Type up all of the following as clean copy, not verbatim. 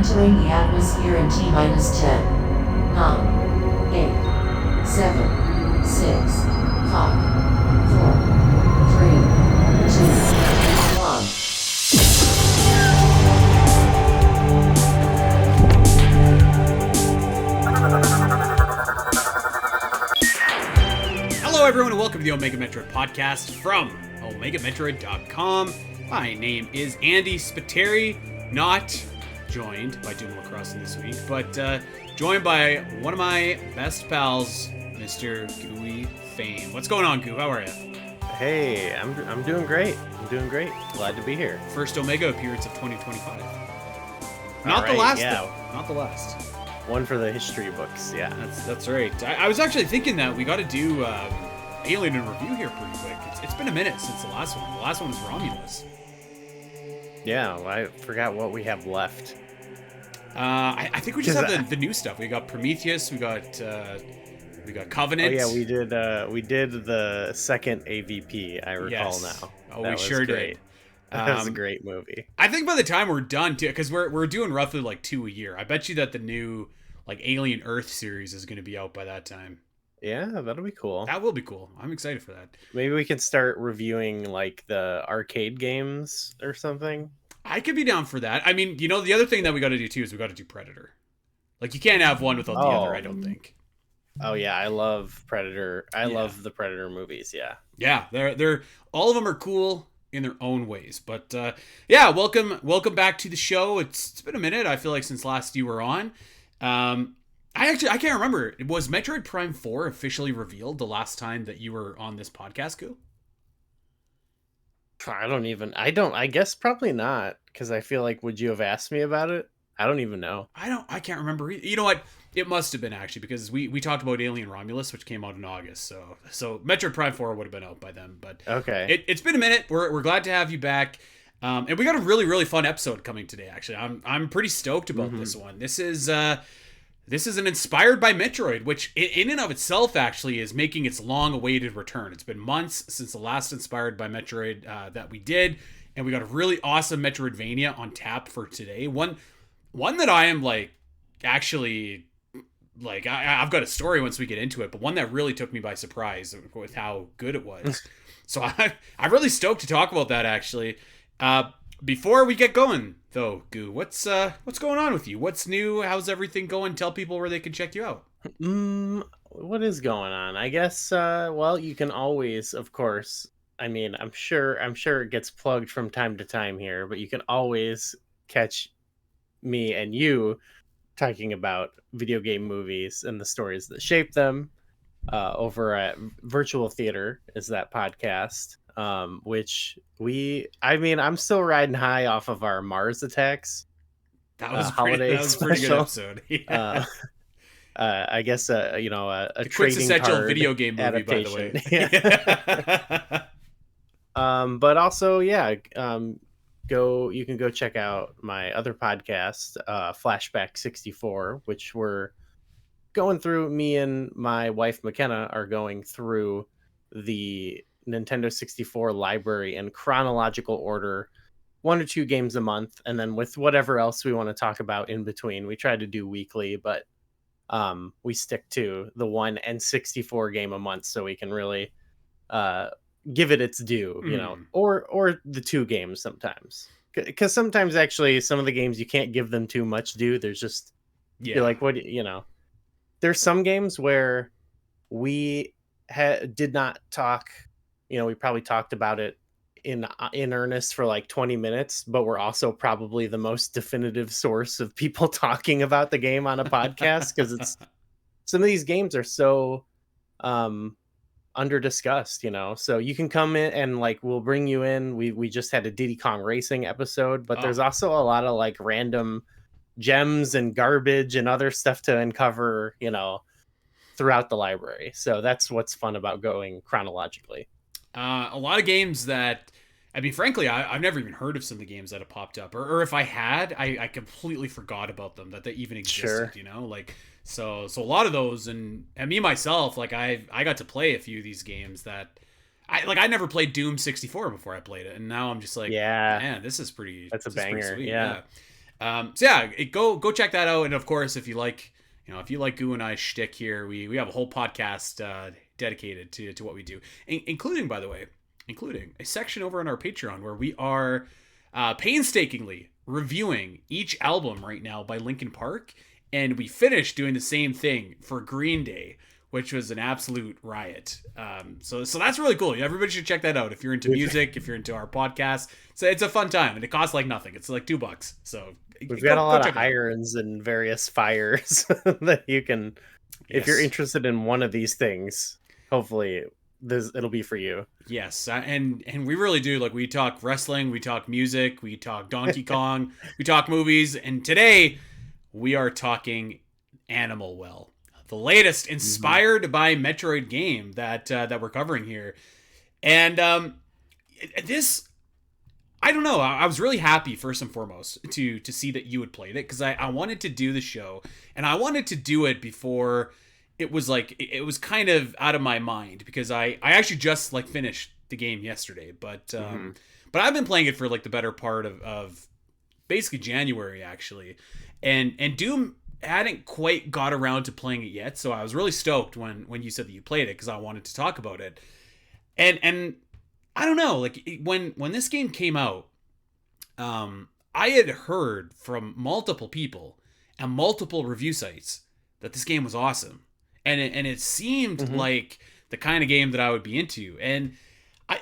Entering the atmosphere in T minus 10, 9, 8, 7, 6, 5, 4, 3, 2, 1. Hello everyone and welcome to the Omega Metroid podcast from OmegaMetroid.com. My name is Andy Spiteri, not joined by Doom Lacrosse this week, but joined by one of my best pals, Mr. Gooey Fame. What's going on, Goo? How are you? Hey, I'm doing great. I'm doing great. Glad to be here. First Omega appearance of 2025. Not Not the last, though. Not the last. One for the history books, yeah. That's right. I was actually thinking that we got to do Alien in review here pretty quick. It's been a minute since the last one. The last one was Romulus. Yeah, well, I forgot what we have left. I think we just have the new stuff. We got Prometheus. We got Covenant. Oh yeah, we did the second AVP. I recall now. Oh, that we sure great. did. That was a great movie. I think by the time we're done, too, because we're doing roughly like 2 a year. I bet you that the new like Alien Earth series is going to be out by that time. Yeah, that'll be cool. That will be cool. I'm excited for that. Maybe we can start reviewing like the arcade games or something. I could be down for that. I mean, you know, the other thing that we got to do too is we got to do Predator. Like you can't have one without the other. I don't think. Oh yeah, I love Predator. I love the Predator movies. Yeah. Yeah, they're all of them are cool in their own ways. But yeah, welcome back to the show. It's been a minute. I feel like since last you were on. I can't remember. Was Metroid Prime 4 officially revealed the last time that you were on this podcast, Goo? I guess probably not, because I feel like, would you have asked me about it? I don't even know. I can't remember. You know what? It must have been actually, because we talked about Alien Romulus, which came out in August. So Metroid Prime 4 would have been out by then. But okay, it's been a minute. We're glad to have you back. And we got a really, really fun episode coming today. Actually, I'm pretty stoked about this one. This is an Inspired by Metroid, which in and of itself actually is making its long-awaited return. It's been months since the last Inspired by Metroid that we did, and we got a really awesome Metroidvania on tap for today. One that I am I've got a story once we get into it, but one that really took me by surprise with how good it was. So I'm really stoked to talk about that actually. Before we get going, though, Goo, what's going on with you? What's new? How's everything going? Tell people where they can check you out. What is going on? I guess, well, you can always, of course, I mean, I'm sure it gets plugged from time to time here, but you can always catch me and you talking about video game movies and the stories that shape them over at Virtual Theater is that podcast. Which I'm still riding high off of our Mars Attacks. That was holiday that was a pretty good episode. Yeah. I guess a the trading card video game movie, adaptation. By the way. But also, you can go check out my other podcast, Flashback 64, which we're going through. Me and my wife McKenna are going through the Nintendo 64 library in chronological order, 1 or 2 games a month, and then with whatever else we want to talk about in between. We try to do weekly, but we stick to the 1 N64 game a month so we can really give it its due, you know, or the 2 games sometimes, because sometimes actually some of the games you can't give them too much due. There's just you're like, what, you know, there's some games where we did not talk. You know, we probably talked about it in earnest for like 20 minutes, but we're also probably the most definitive source of people talking about the game on a podcast, because it's some of these games are so under discussed, you know. So you can come in and like we'll bring you in. We just had a Diddy Kong Racing episode, but there's also a lot of like random gems and garbage and other stuff to uncover, you know, throughout the library. So that's what's fun about going chronologically. A lot of games that, I mean, frankly, I've never even heard of some of the games that have popped up, or if I had, I completely forgot about them, that they even existed. Sure. You know, like so a lot of those, and me myself, like I got to play a few of these games that I never played Doom 64 before I played it, and now I'm just like, yeah, man, this is pretty. That's a banger. Yeah. So yeah, go check that out. And of course, if you like, if you like Goo and I's shtick here, we have a whole podcast dedicated to what we do, including, by the way, a section over on our Patreon where we are painstakingly reviewing each album right now by Linkin Park, and we finished doing the same thing for Green Day, which was an absolute riot. So that's really cool. Everybody should check that out if you're into music, if you're into our podcast. So it's a fun time, and it costs like nothing. It's like $2. So we've got a lot of irons and various fires that you can, if you're interested in one of these things, hopefully it'll be for you. Yes, and we really do. Like, we talk wrestling, we talk music, we talk Donkey Kong, we talk movies, and today we are talking Animal Well, the latest inspired by Metroid game that we're covering here. And this, I don't know, I was really happy first and foremost to see that you had played it, because I wanted to do the show, and I wanted to do it before it was kind of out of my mind, because I actually just like finished the game yesterday, but I've been playing it for like the better part of basically January actually, and Doom hadn't quite got around to playing it yet, so I was really stoked when you said that you played it, because I wanted to talk about it. And I don't know, like when this game came out, I had heard from multiple people and multiple review sites that this game was awesome. And it seemed like the kind of game that I would be into. And I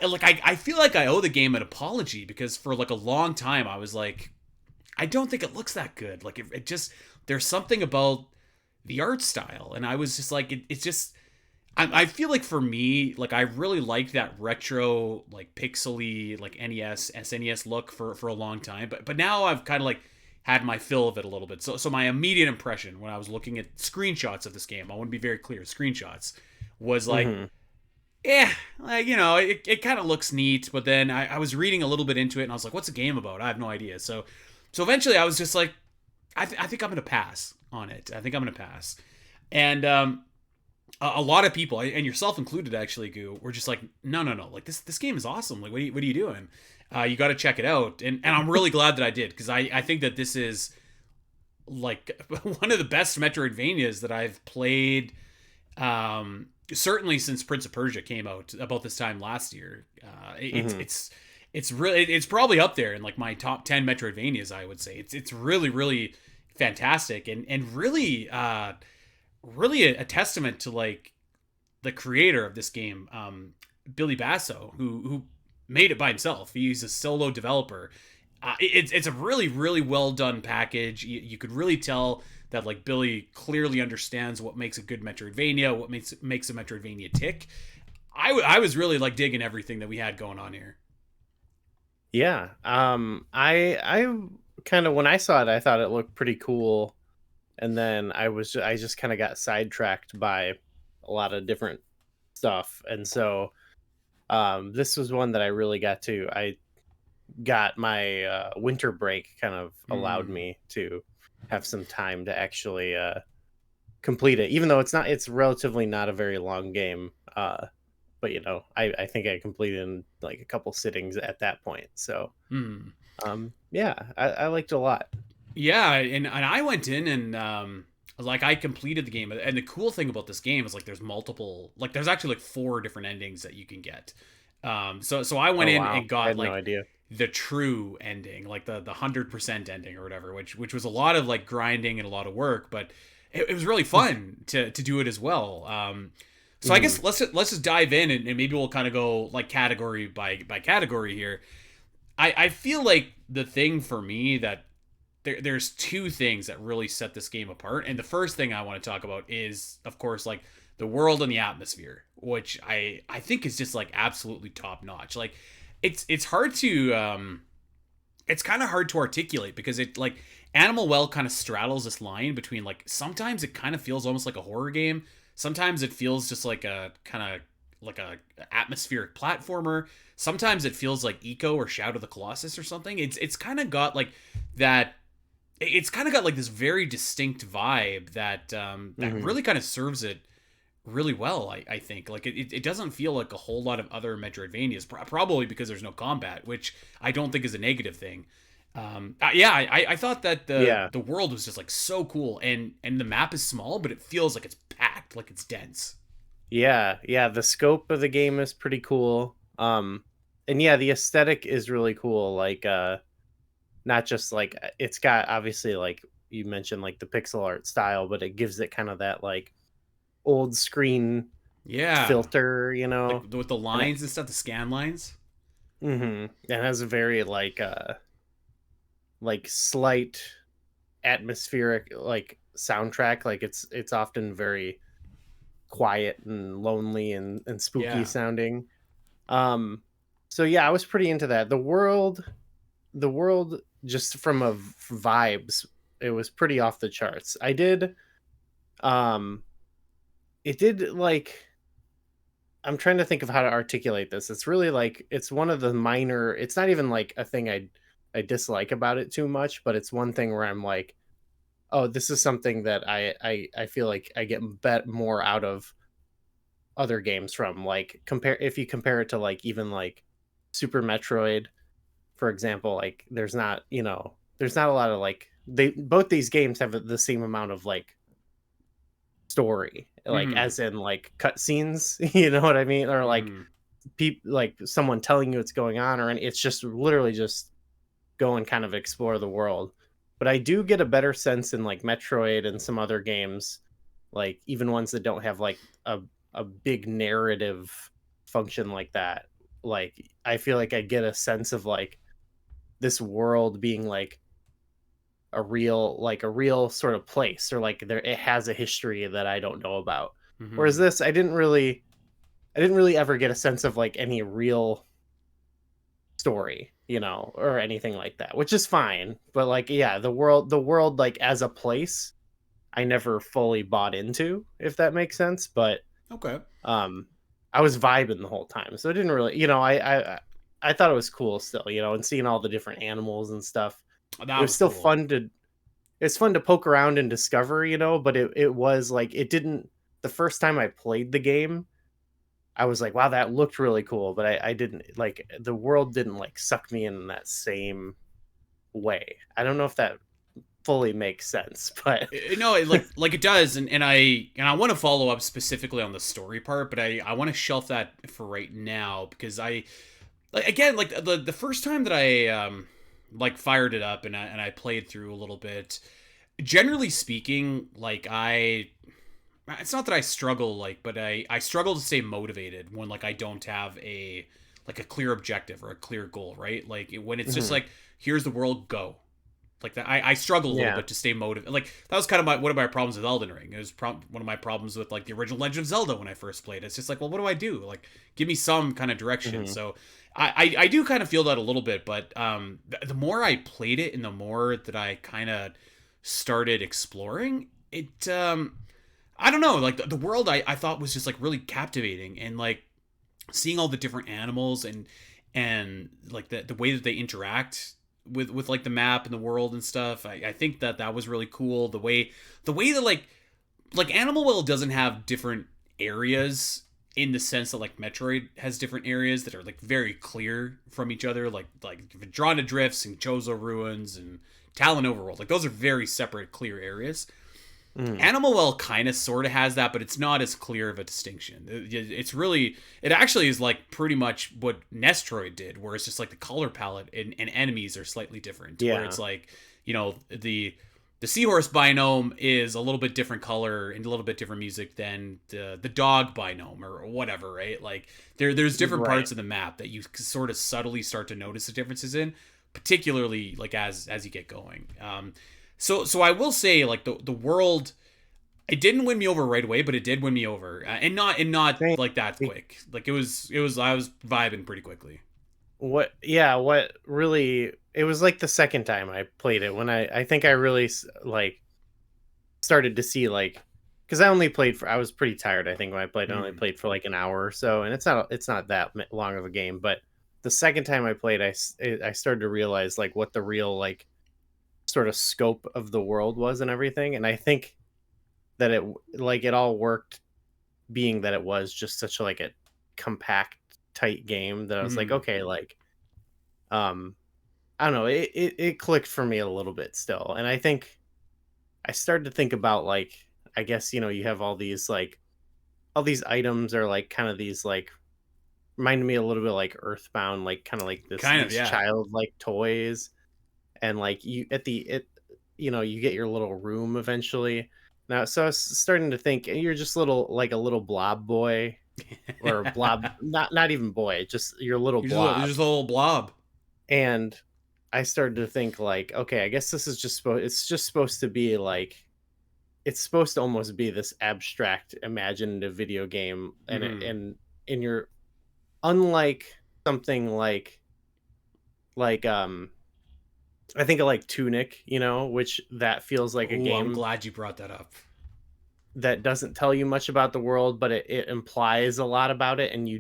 feel like I owe the game an apology, because for like a long time I was like, I don't think it looks that good. Like it just, there's something about the art style, and I was just like, it's just, I feel like for me, like I really liked that retro, like pixely, like NES, SNES look for a long time. But now I've kind of like had my fill of it a little bit. So my immediate impression when I was looking at screenshots of this game, I want to be very clear, screenshots, was like, like, it kind of looks neat. But then I was reading a little bit into it, and I was like, what's the game about? I have no idea. So eventually I was just like, I think I'm going to pass on it. I think I'm going to pass. And a lot of people, and yourself included actually, Goo, were just like, no, like this game is awesome. Like, what are you doing? You got to check it out. And I'm really glad that I did, because I think that this is like one of the best Metroidvanias that I've played, certainly since Prince of Persia came out about this time last year. It's really, it's probably up there in like my top 10 Metroidvanias, I would say. It's really, really fantastic, and really really a testament to like the creator of this game, Billy Basso, who made it by himself. He's a solo developer. It's a really, really well done package. You could really tell that like Billy clearly understands what makes a good Metroidvania, what makes a Metroidvania tick. I was really like digging everything that we had going on here. Yeah. I kind of, when I saw it, I thought it looked pretty cool. And then I just kind of got sidetracked by a lot of different stuff. And so this was one that I really I got my winter break kind of allowed me to have some time to actually complete it, even though it's relatively not a very long game. But I think I completed in like a couple sittings at that point. So yeah, I liked it a lot. Yeah, and I went in and like I completed the game, and the cool thing about this game is like there's actually like 4 different endings that you can get. So I went in and got like no idea. The true ending, like the 100% ending or whatever, which was a lot of like grinding and a lot of work, but it was really fun to do it as well. So I guess let's just dive in, and maybe we'll kind of go like category by category here. I feel like the thing for me that there's 2 things that really set this game apart. And the first thing I want to talk about is, of course, like the world and the atmosphere, which I think is just like absolutely top notch. Like it's hard to it's kind of hard to articulate, because it like Animal Well kind of straddles this line between like sometimes it kind of feels almost like a horror game, sometimes it feels just like a kind of like a atmospheric platformer, sometimes it feels like Eco or Shadow of the Colossus or something. It's kind of got like that. It's kind of got like this very distinct vibe that really kind of serves it really well. I think like it doesn't feel like a whole lot of other Metroidvanias, probably because there's no combat, which I don't think is a negative thing. I thought that Yeah. the world was just like so cool, and the map is small, but it feels like it's packed, like it's dense. Yeah, the scope of the game is pretty cool. And yeah, the aesthetic is really cool. Like, not just like it's got obviously like you mentioned like the pixel art style, but it gives it kind of that like old screen Yeah, filter, you like know, with the and it, lines and stuff, the scan lines. it has a very like slight atmospheric like soundtrack. Like it's often very quiet and lonely and spooky Yeah. sounding. Um, so yeah, I was pretty into that. The world, just from a vibes, it was pretty off the charts. Um, it did like I'm trying to think of how to articulate this. It's really like it's one of the minor. It's not even like a thing I dislike about it too much, but it's one thing where I'm like, oh, this is something that I feel like I get more out of other games from. Like compare if you compare it to like even like Super Metroid, for example. Like there's not a lot of like they both these games have the same amount of like story, like Mm-hmm. as in like cutscenes. You know what I mean? Or like Mm-hmm. people like someone telling you what's going on, or it's just literally just go and kind of explore the world. But I do get a better sense in like Metroid and some other games, like even ones that don't have like a big narrative function like that. Like I feel like I get a sense of like this world being like a real sort of place, or like there it has a history that I don't know about. Whereas Mm-hmm. this, I didn't really ever get a sense of like any real story, or anything like that, which is fine. But like, yeah, the world, like as a place, I never fully bought into, if that makes sense. But Okay. um, I was vibing the whole time, so it didn't really, I thought it was cool still, and seeing all the different animals and stuff. It That was was still cool. fun to it's fun to poke around and discover, but it was like it didn't the first time I played the game, I was like, wow, that looked really cool, but I didn't like the world didn't like suck me in that same way. I don't know if that fully makes sense, but No, like it does, and I want to follow up specifically on the story part, but I want to shelf that for right now because I like again like the first time that I like fired it up and I played through a little bit. Generally speaking, like I it's not that I struggle but I struggle to stay motivated when like I don't have a clear objective or a clear goal, right? Like when it's just Mhm. like here's the world, go like that. I struggle a little Yeah. bit to stay motivated. Like that was kind of one of my problems with Elden Ring. It was one of my problems with like the original Legend of Zelda when I first played. It's just like, well, what do I do? Like, give me some kind of direction. Mhm. So I do kind of feel that a little bit, but the more I played it and the more that I kind of started exploring it, I don't know, like the world I thought was just like really captivating, and like seeing all the different animals and like the way that they interact with like the map and the world and stuff. I think that was really cool. The way that like Animal Well doesn't have different areas in the sense that like Metroid has different areas that are like very clear from each other, like Drana Drifts and Chozo Ruins and Talon Overworld. Like those are very separate, clear areas. Mhm. Animal Well kind of sort of has that, but it's not as clear of a distinction. It actually is like pretty much what Nestroid did, where it's just like the color palette and enemies are slightly different. Where Yeah. it's like, the seahorse biome is a little bit different color and a little bit different music than the dog biome or whatever, right? Like there's different Right. parts of the map that you sort of subtly start to notice the differences in, particularly like as you get going. So I will say like the world, it didn't win me over right away, but it did win me over, and not Same. like that quick. Like it was I was vibing pretty quickly. What really it was like the second time I played it when I think I really like started to see like because I was pretty tired. I think when I played, I only Mm. played for like an hour or so, and it's not that long of a game. But the second time I played, I started to realize like what the real like sort of scope of the world was and everything. And I think that it all worked, being that it was just such like a compact, tight game that I was like, Mm. okay, like um I don't know, it clicked for me a little bit still. And I think I started to think about like, I guess, you have all these items are like kind of these like reminded me a little bit like Earthbound, like kind of like Kind of, these yeah. childlike toys. And like you get your little room eventually. Now, so I was starting to think you're just a little blob boy or blob, not even boy, just your little You're blob. just a little blob. And I started to think like, okay, I guess this is it's just supposed to be like it's supposed to almost be this abstract imaginative video game. And Mm-hmm. and you're unlike something like I think of like Tunic, which that feels like a Oh, I'm game glad you brought that up. that doesn't tell you much about the world, but it implies a lot about it, and you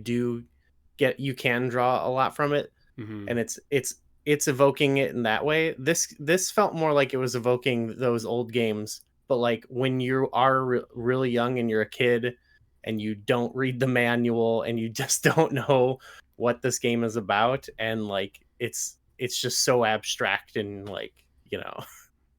can draw a lot from it, Mm-hmm. and it's evoking it in that way. This felt more like it was evoking those old games, but like when you are really young and you're a kid, and you don't read the manual and you just don't know what this game is about, and like it's just so abstract and like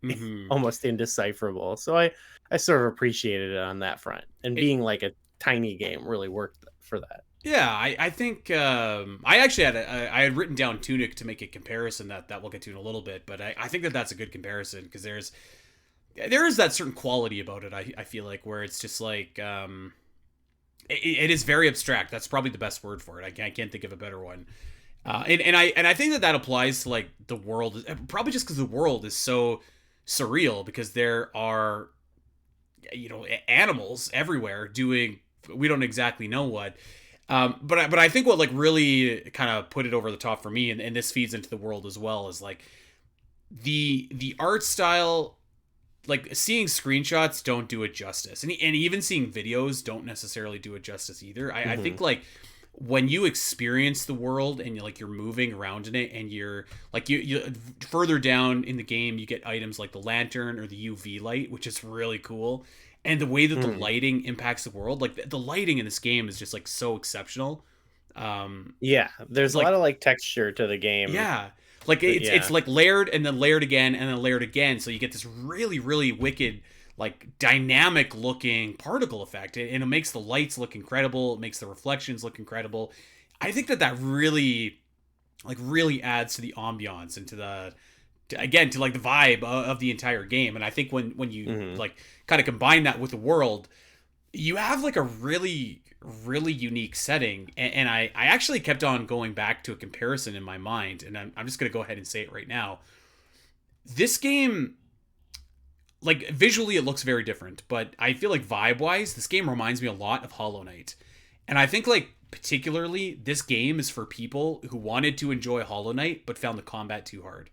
Mm-hmm. almost indecipherable. So I sort of appreciated it on that front, and being like a tiny game really worked for that. Yeah, I think I actually I had written down Tunic to make a comparison that we'll get to in a little bit, but I think that that's a good comparison because there is that certain quality about it. I feel like where it's just like it is very abstract. That's probably the best word for it. I can't think of a better one. And I think that applies to like the world, probably just because the world is so surreal because there are animals everywhere doing we don't exactly know what. But I think what like really kind of put it over the top for me, and this feeds into the world as well, is like the art style. Like seeing screenshots don't do it justice, and even seeing videos don't necessarily do it justice either. I Hmm. think like when you experience the world and you're moving around in it, and you're like you further down in the game you get items like the lantern or the UV light, which is really cool, and the way that the Hmm. lighting impacts the world, like the lighting in this game is just like so exceptional. Yeah, there's a lot Like of like texture to the game. yeah, like Yeah. it's like layered and then layered again and then layered again, so you get this really really wicked like dynamic looking particle effect, and it makes the lights look incredible. It makes the reflections look incredible. I think that really like really adds to the ambiance and to the again to like the vibe of the entire game. And I think when you Hmm. like kind of combine that with the world, you have like a really really unique setting, and I actually kept on going back to a comparison in my mind, and I'm just going to go ahead and say it right now. This game, like visually it looks very different, but I feel like vibe wise this game reminds me a lot of Hollow Knight. And I think like particularly this game is for people who wanted to enjoy Hollow Knight but found the combat too hard.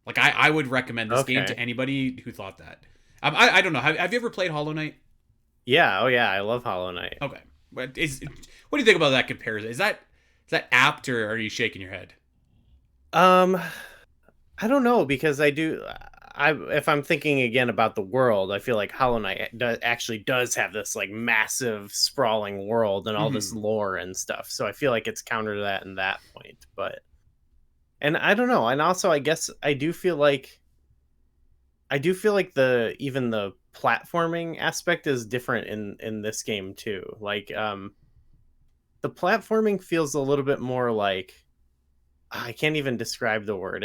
Like I would recommend this game Okay. to anybody who thought that. I don't know, have you ever played Hollow Knight? Yeah. Oh yeah. I love Hollow Knight. Okay. What do you think about that comparison? Is that apt, or are you shaking your head? Um, I don't know because I do. If I'm thinking again about the world, I feel like Hollow Knight actually does have this like massive sprawling world and all this Hmm. lore and stuff. So I feel like it's counter to that in that point. But and I don't know. And also, I guess I do feel like the even the platforming aspect is different in this game too. Like the platforming feels a little bit more like I can't even describe the word.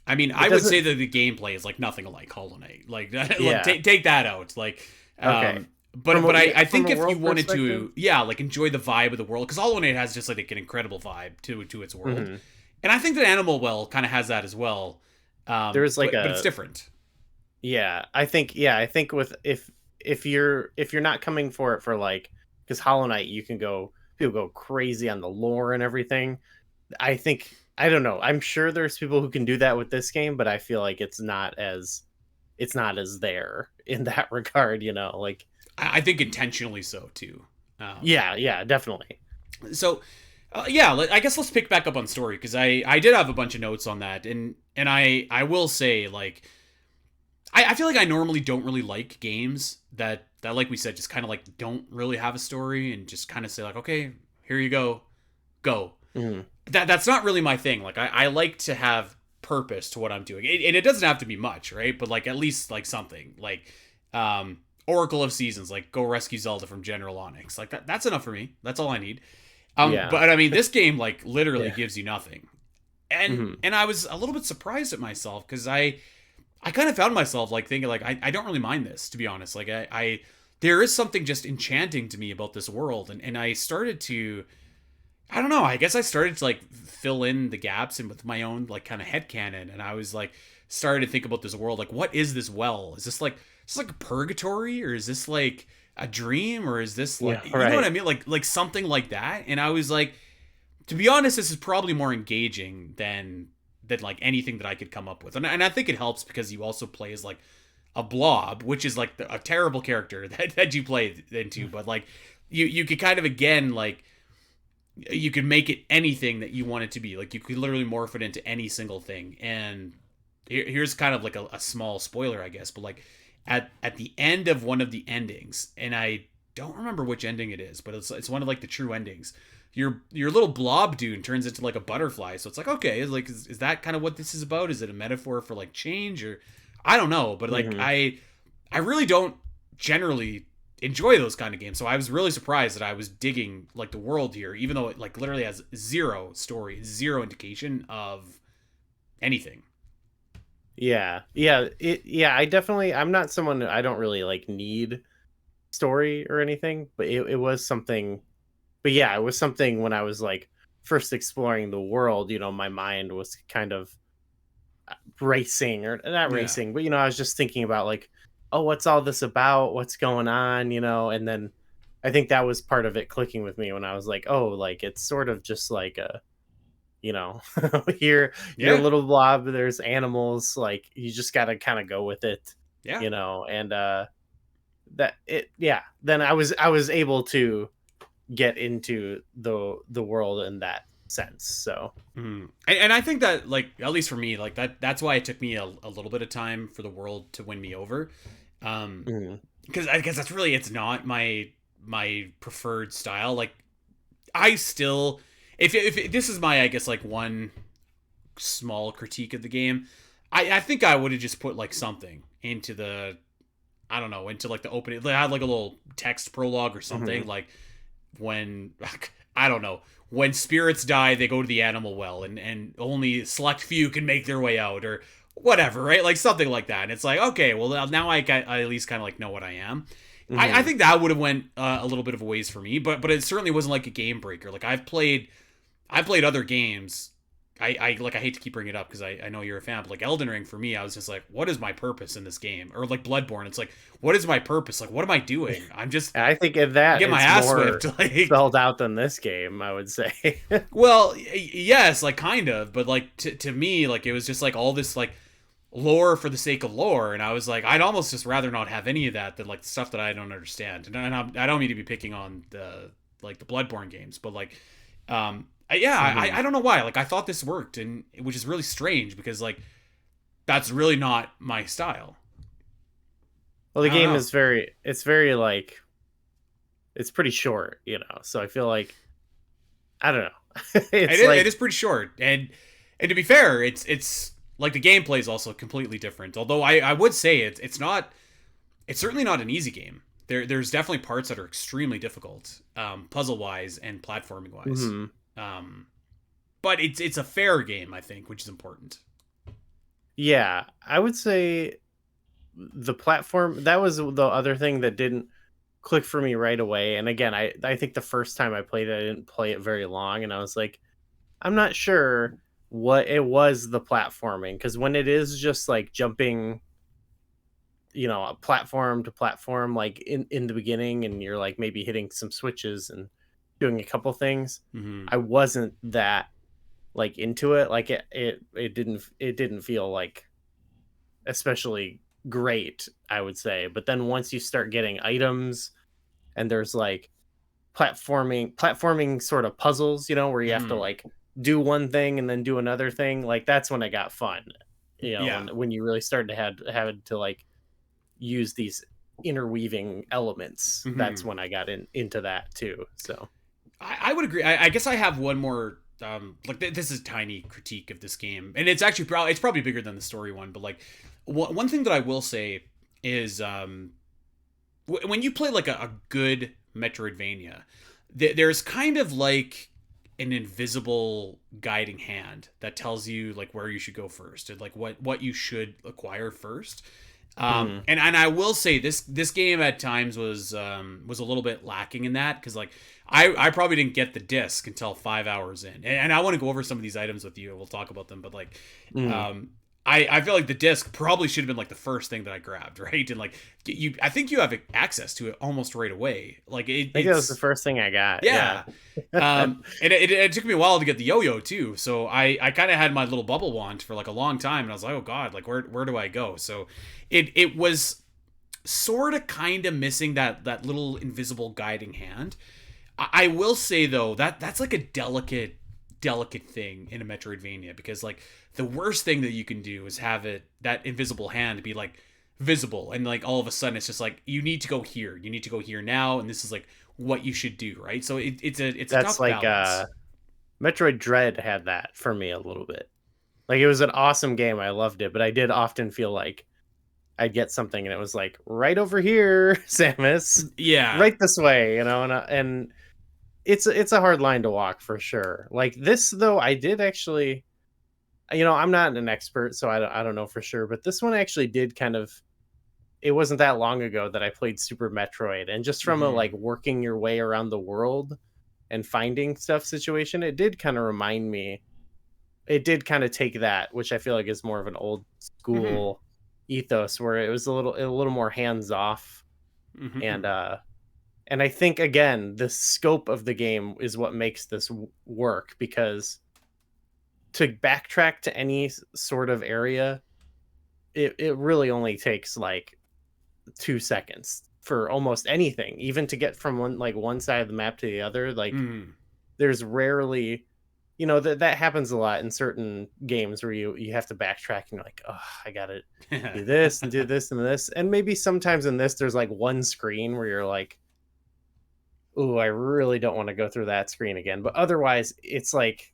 I mean, It I would say doesn't. that the gameplay is like nothing like Hollow Knight. Like, like Yeah. take that out. Like, Okay. but I From think a if you world wanted perspective. to, yeah, like enjoy the vibe of the world, because Hollow Knight has just like an incredible vibe to its world, Hmm. and I think that Animal Well kind of has that as well. There's like But it's a different. I think with if you're not coming for it for like because Hollow Knight you can go people go crazy on the lore and everything. I think I don't know. I'm sure there's people who can do that with this game, but I feel like it's not as there in that regard. Like I think intentionally so too. yeah, yeah, definitely. So yeah, I guess let's pick back up on story because I did have a bunch of notes on that, and I will say like I feel like I normally don't really like games that like we said just kind of like don't really have a story and just kind of say like okay, here you go. Mhm. that's not really my thing. Like I like to have purpose to what I'm doing, and it doesn't have to be much, right? But like at least like something like Oracle of Seasons, like go rescue Zelda from General Onyx. Like that's enough for me. That's all I need. Yeah. But I mean, this game like literally Yeah. gives you nothing, and Mhm. I was a little bit surprised at myself because I kind of found myself like thinking like I don't really mind this, to be honest. Like I there is something just enchanting to me about this world, and I started to, I don't know, I guess I started to like fill in the gaps and with my own like kind of headcanon, and I was like started to think about this world like, what is this well? Is this like a purgatory, or is this like a dream, or is this like, Yeah. you know what Right. I mean, like something like that? And I was like, to be honest, this is probably more engaging than like anything that I could come up with, and I think it helps because you also play as like a blob, which is like a terrible character that you play into, but like you could kind of again like you could make it anything that you want it to be. Like you could literally morph it into any single thing. And here's kind of like a small spoiler, I guess, but like at the end of one of the endings, and I don't remember which ending it is, but it's one of like the true endings. Your little blob dude turns into like a butterfly. So it's like, okay, is that kind of what this is about? Is it a metaphor for like change, or I don't know, but like Mhm. I really don't generally enjoy those kind of games. So I was really surprised that I was digging like the world here, even though it like literally has zero story, zero indication of anything. Yeah. Yeah. Yeah. I'm not someone, I don't really like need story or anything, but it was something. But yeah, it was something when I was like first exploring the world, my mind was kind of racing, or not Yeah. racing, but I was just thinking about like, oh, what's all this about? What's going on? And then I think that was part of it clicking with me when I was like, oh, like it's sort of just like a, you know, you're a Yeah. little blob, there's animals, like you just gotta kind of go with it, Yeah. and that it yeah, then I was able to get into the world in that sense. So And I think that like at least for me, like that's why it took me a little bit of time for the world to win me over. mhm. Because I guess that's really, it's not my preferred style. Like I still, if this is my, I guess like one small critique of the game, I think I would have just put like something into the, I don't know, into like the opening. They had like a little text prologue or something, Mhm. like when I don't know, when spirits die, they go to the animal well, and only select few can make their way out, or whatever, right? Like something like that. And it's like, okay, well now I at least kind of like know what I am. I Mhm. think that would have went a little bit of a ways for me, but it certainly wasn't like a game breaker. Like I've played other games. I like, I hate to keep bringing it up because I know you're a fan, but like Elden Ring for me, I was just like, what is my purpose in this game? Or like Bloodborne, it's like, what is my purpose? Like, what am I doing? I'm just I think in that get my it's ass more whipped. Like, spelled out than this game, I would say. well, yes, like kind of, but like to me, like it was just like all this like lore for the sake of lore, and I was like, I'd almost just rather not have any of that than like stuff that I don't understand. And I don't mean to be picking on the like the Bloodborne games, but like, yeah, Mhm. I don't know why. Like I thought this worked, and which is really strange because like that's really not my style. Well, the I don't game know. is very like, it's pretty short, so I feel like, I don't know. It's It like, is pretty short, and to be fair, it's like the gameplay is also completely different. Although I would say it's certainly not an easy game. There's definitely parts that are extremely difficult, puzzle wise and platforming wise. mhm. Um, but it's a fair game, I think, which is important. Yeah, I would say the platform, that was the other thing that didn't click for me right away. And again, I think the first time I played it, I didn't play it very long, and I was like, I'm not sure what it was, the platforming, because when it is just like jumping, platform to platform, like in the beginning, and you're like maybe hitting some switches and doing a couple things, Hmm. I wasn't that like into it. Like it didn't feel like especially great, I would say. But then once you start getting items, and there's like platforming sort of puzzles, where you have to Hmm. like do one thing and then do another thing, like that's when it got fun. Yeah. When you really started to have to like use these interweaving elements, that's Hmm. when I got into that too. So I would agree. I guess I have one more this is a tiny critique of this game, and it's actually probably bigger than the story one, but like one thing that I will say is when you play like a good Metroidvania, there's kind of like an invisible guiding hand that tells you like where you should go first and like what you should acquire first. And I will say this game at times was a little bit lacking in that, because like I probably didn't get the disc until 5 hours in, and I want to go over some of these items with you. We'll talk about them, but like I feel like the disc probably should have been like the first thing that I grabbed, right? And like I think you have access to it almost right away. Like I think that was the first thing I got. Yeah. And it took me a while to get the yo-yo too. So I kind of had my little bubble wand for like a long time, and I was like, oh God, like where do I go? So it was sort of kind of missing that little invisible guiding hand. I will say though, that's like a delicate thing in a Metroidvania, because like the worst thing that you can do is have that invisible hand be like visible, and like all of a sudden it's just like you need to go here now, and this is like what you should do, right? So it's a that's tough like balance. Metroid Dread had that for me a little bit. Like, it was an awesome game, I loved it, but I did often feel like I'd get something and it was like right over here, Samus, Yeah, right this way, and it's a hard line to walk for sure. Like this though, I did actually, I'm not an expert, so I don't know for sure, but this one actually did kind of, it wasn't that long ago that I played Super Metroid, and just from a like working your way around the world and finding stuff situation, it did kind of remind me, it did kind of take that, which I feel like is more of an old school ethos, where it was a little more hands off. And I think, again, the scope of the game is what makes this work, because to backtrack to any sort of area, it really only takes like 2 seconds for almost anything, even to get from one side of the map to the other. Like there's rarely, that happens a lot in certain games where you have to backtrack and you're like, oh, I gotta do this and do this and this. And maybe sometimes in this there's like one screen where you're like, ooh, I really don't want to go through that screen again. But otherwise, it's like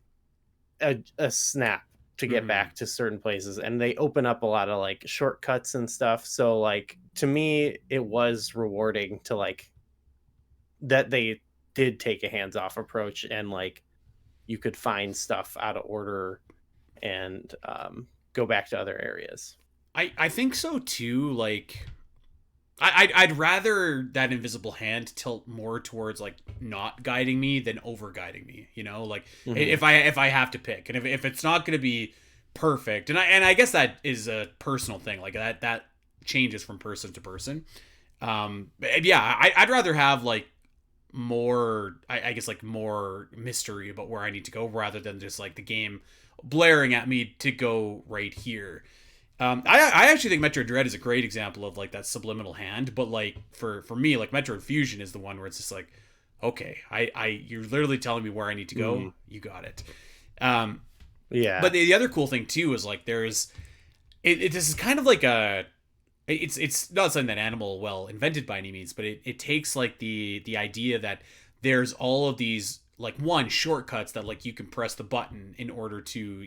a snap to get back to certain places. And they open up a lot of like shortcuts and stuff. So like, to me, it was rewarding to like that they did take a hands-off approach, and like you could find stuff out of order and go back to other areas. I think so too. Like I'd rather that invisible hand tilt more towards like not guiding me than over guiding me, like if I have to pick, and if it's not going to be perfect, and I guess that is a personal thing, like that changes from person to person. Yeah, I'd rather have like more, I guess like more mystery about where I need to go, rather than just like the game blaring at me to go right here. I actually think Metroid Dread is a great example of like that subliminal hand, but like for me, like Metroid Fusion is the one where it's just like, okay, you're literally telling me where I need to go. You got it. Yeah. But the other cool thing too is like this is kind of like it's not something that Animal well invented by any means, but it takes like the idea that there's all of these like shortcuts that like you can press the button in order to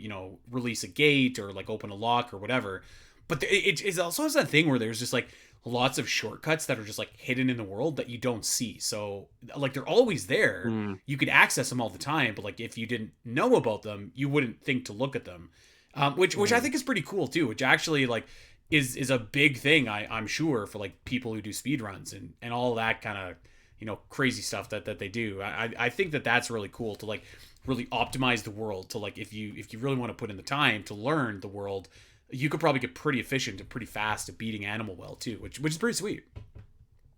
release a gate or like open a lock or whatever, but it also has that thing where there's just like lots of shortcuts that are just like hidden in the world that you don't see. So like they're always there. You could access them all the time, but like if you didn't know about them, you wouldn't think to look at them, which I think is pretty cool too, which actually like is a big thing, I'm sure, for like people who do speed runs and all that kind of crazy stuff that they do. I think that's really cool to like really optimize the world to like, if you really want to put in the time to learn the world, you could probably get pretty efficient and pretty fast at beating Animal well too, which is pretty sweet.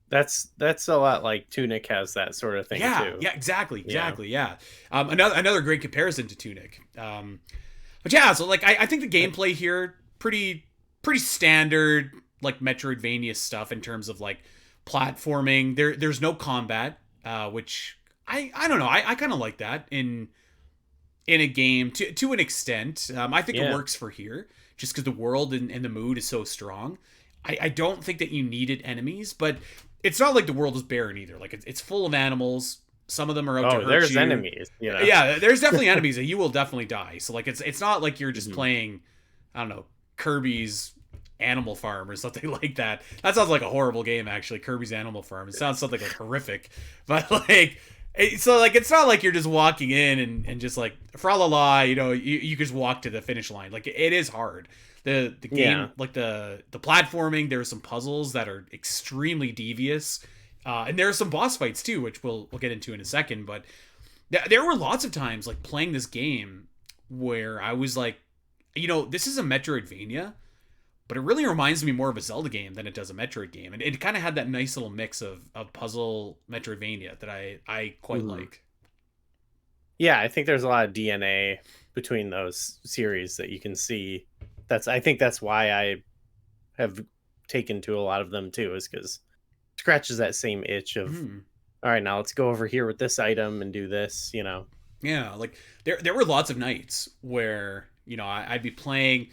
That's a lot like Tunic has that sort of thing too. Yeah, exactly. Yeah. Another great comparison to Tunic. But yeah, so like I think the gameplay here pretty standard like Metroidvania stuff in terms of like platforming. There's no combat, which I don't know. I kind of like that in a game to an extent. I think it works for here just because the world and the mood is so strong. I don't think that you needed enemies, but it's not like the world is barren either. Like it's full of animals. some of them are out to hurt there's you. enemies. You know? Yeah, there's definitely enemies that you will definitely die. So like it's not like you're just playing, I don't know, Kirby's Animal Farm or something like that. That sounds like a horrible game, actually. Kirby's Animal Farm. It sounds something like horrific, but like. So like it's not like you're just walking in and just like fra la la, you know, you just walk to the finish line. Like it is hard. The game, like the platforming, there are some puzzles that are extremely devious, and there are some boss fights too, which we'll get into in a second. But there were lots of times like playing this game where I was like, you know, this is a Metroidvania, but it really reminds me more of a Zelda game than it does a Metroid game. And it kind of had that nice little mix of puzzle Metroidvania that I quite like. Yeah, I think there's a lot of DNA between those series that you can see. I think that's why I have taken to a lot of them too, is because it scratches that same itch of, all right, now let's go over here with this item and do this, you know? Yeah, like there were lots of nights where, you know, I'd be playing...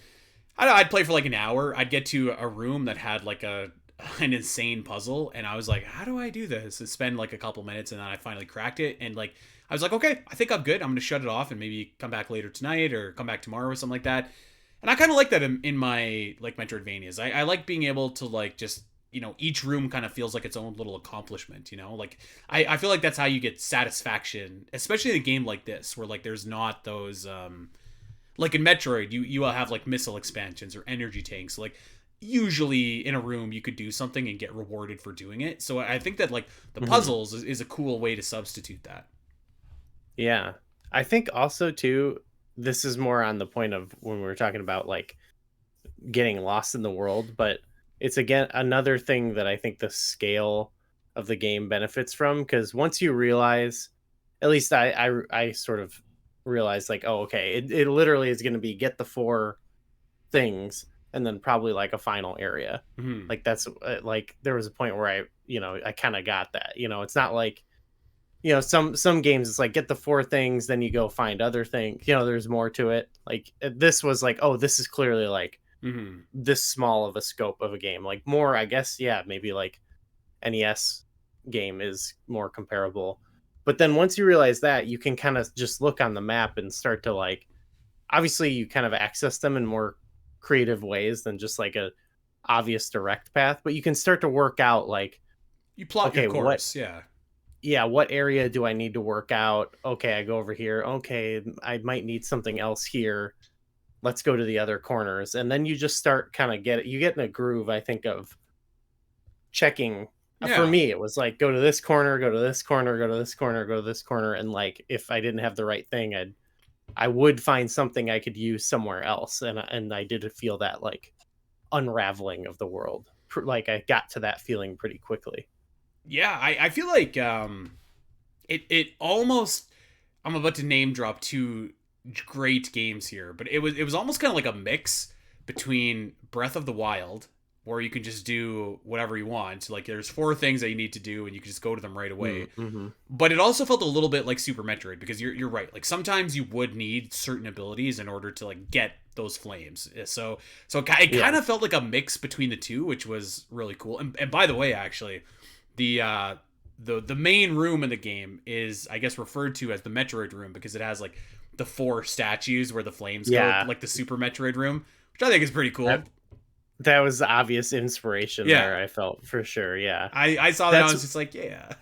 I'd play for like an hour. I'd get to a room that had like an insane puzzle, and I was like, how do I do this? And spend like a couple minutes, and then I finally cracked it. And like, I was like, okay, I think I'm good. I'm going to shut it off and maybe come back later tonight or come back tomorrow or something like that. And I kind of like that in my like Metroidvanias. I like being able to like just, you know, each room kind of feels like its own little accomplishment, you know? Like, I feel like that's how you get satisfaction, especially in a game like this, where like there's not those... like in Metroid, you will have like missile expansions or energy tanks. Like usually in a room you could do something and get rewarded for doing it. So I think that like the puzzles is a cool way to substitute that. Yeah. I think also too, this is more on the point of when we were talking about like getting lost in the world, but it's again another thing that I think the scale of the game benefits from, because once you realize, at least I sort of realized like, oh, okay, it literally is going to be get the 4 things and then probably like a final area. Like that's like there was a point where I kind of got that, you know. It's not like, you know, some games it's like get the 4 things, then you go find other things, you know, there's more to it. Like this was like, oh, this is clearly like this small of a scope of a game. Like more, I guess, yeah, maybe like NES game is more comparable. But then once you realize that, you can kind of just look on the map and start to like, obviously you kind of access them in more creative ways than just like a obvious direct path, but you can start to work out like, you plot your course. What area do I need to work out? Okay, I go over here. Okay, I might need something else here. Let's go to the other corners. And then you just start kind of get in a groove, I think, of checking. For me, it was like, go to this corner, go to this corner, go to this corner, go to this corner. And like, if I didn't have the right thing, I would find something I could use somewhere else. And I did feel that like unraveling of the world. Like I got to that feeling pretty quickly. Yeah, I feel like it almost... I'm about to name drop 2 great games here, but it was almost kind of like a mix between Breath of the Wild, where you can just do whatever you want. Like there's 4 things that you need to do and you can just go to them right away. But it also felt a little bit like Super Metroid, because you're right. Like sometimes you would need certain abilities in order to like get those flames. So it kind of felt like a mix between the two, which was really cool. And by the way, actually, the main room in the game is, I guess, referred to as the Metroid room, because it has like the 4 statues where the flames go, like the Super Metroid room, which I think is pretty cool. That was the obvious inspiration there, I felt, for sure. Yeah. I saw that. I was just like, yeah.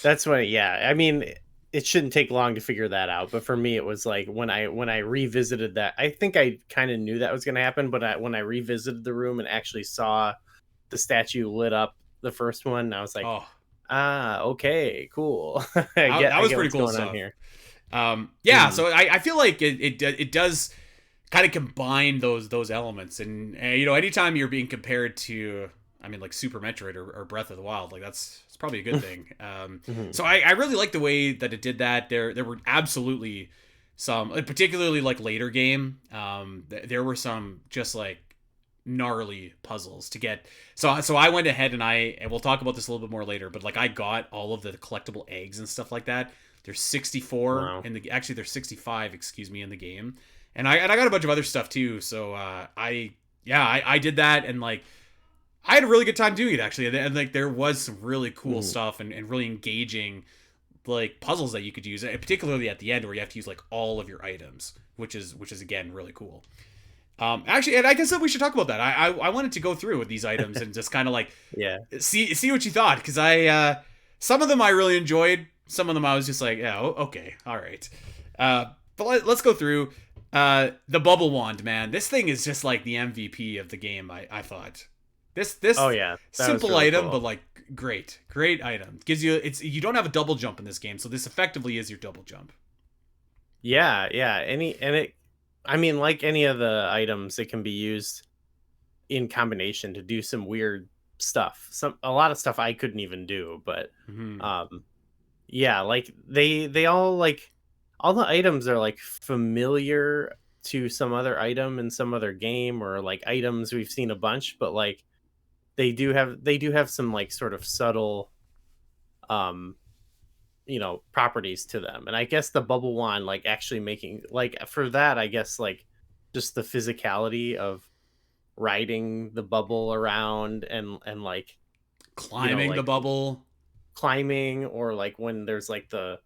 That's what, I mean, it shouldn't take long to figure that out. But for me, it was like when I revisited that, I think I kind of knew that was going to happen. But when I revisited the room and actually saw the statue lit up, the first one, I was like, okay, cool. That was pretty cool stuff. Here. So I feel like it does kind of combine those elements, and you know, anytime you're being compared to, I mean, like Super Metroid or Breath of the Wild, like it's probably a good thing. So I really like the way that it did that. There were absolutely some, particularly like later game, there were some just like gnarly puzzles to get. So I went ahead and we'll talk about this a little bit more later, but like I got all of the collectible eggs and stuff like that. There's 64 actually there's 65, in the game. And I got a bunch of other stuff too. So I did that, and like I had a really good time doing it, actually. And like there was some really cool stuff and really engaging like puzzles that you could use, particularly at the end where you have to use like all of your items, which is again really cool. Actually, and I guess that we should talk about that. I wanted to go through with these items and just kind of like Yeah. see what you thought, because I some of them I really enjoyed, some of them I was just like, yeah, okay, all right. But let's go through the bubble wand, man. This thing is just like the MVP of the game. I thought this Oh yeah, that was simple really item, cool. but like great item. Gives you you don't have a double jump in this game, so this effectively is your double jump. Yeah, yeah. I mean, like any of the items, it can be used in combination to do some weird stuff. A lot of stuff I couldn't even do, but Mm-hmm. yeah, like they all like all the items are like familiar to some other item in some other game, or like items we've seen a bunch, but like they do have some like sort of subtle um properties to them. And I guess the bubble wand, like actually making like for that, I guess like just the physicality of riding the bubble around and like Climbing the like bubble. climbing, or like when there's like the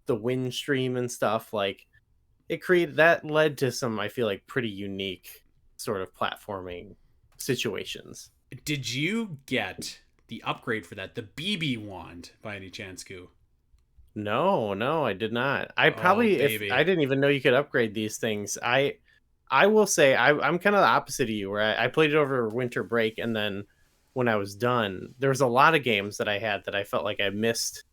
wind stream and stuff, like it created that led to some, I feel like, pretty unique sort of platforming situations. Did you get the upgrade for that, the BB wand, by any chance, Goo? No, no, I did not. I Oh, probably, if baby. I didn't even know you could upgrade these things. I will say I'm kind of the opposite of you, where I played it over winter break, and then when I was done, there was a lot of games that I had that I felt like I missed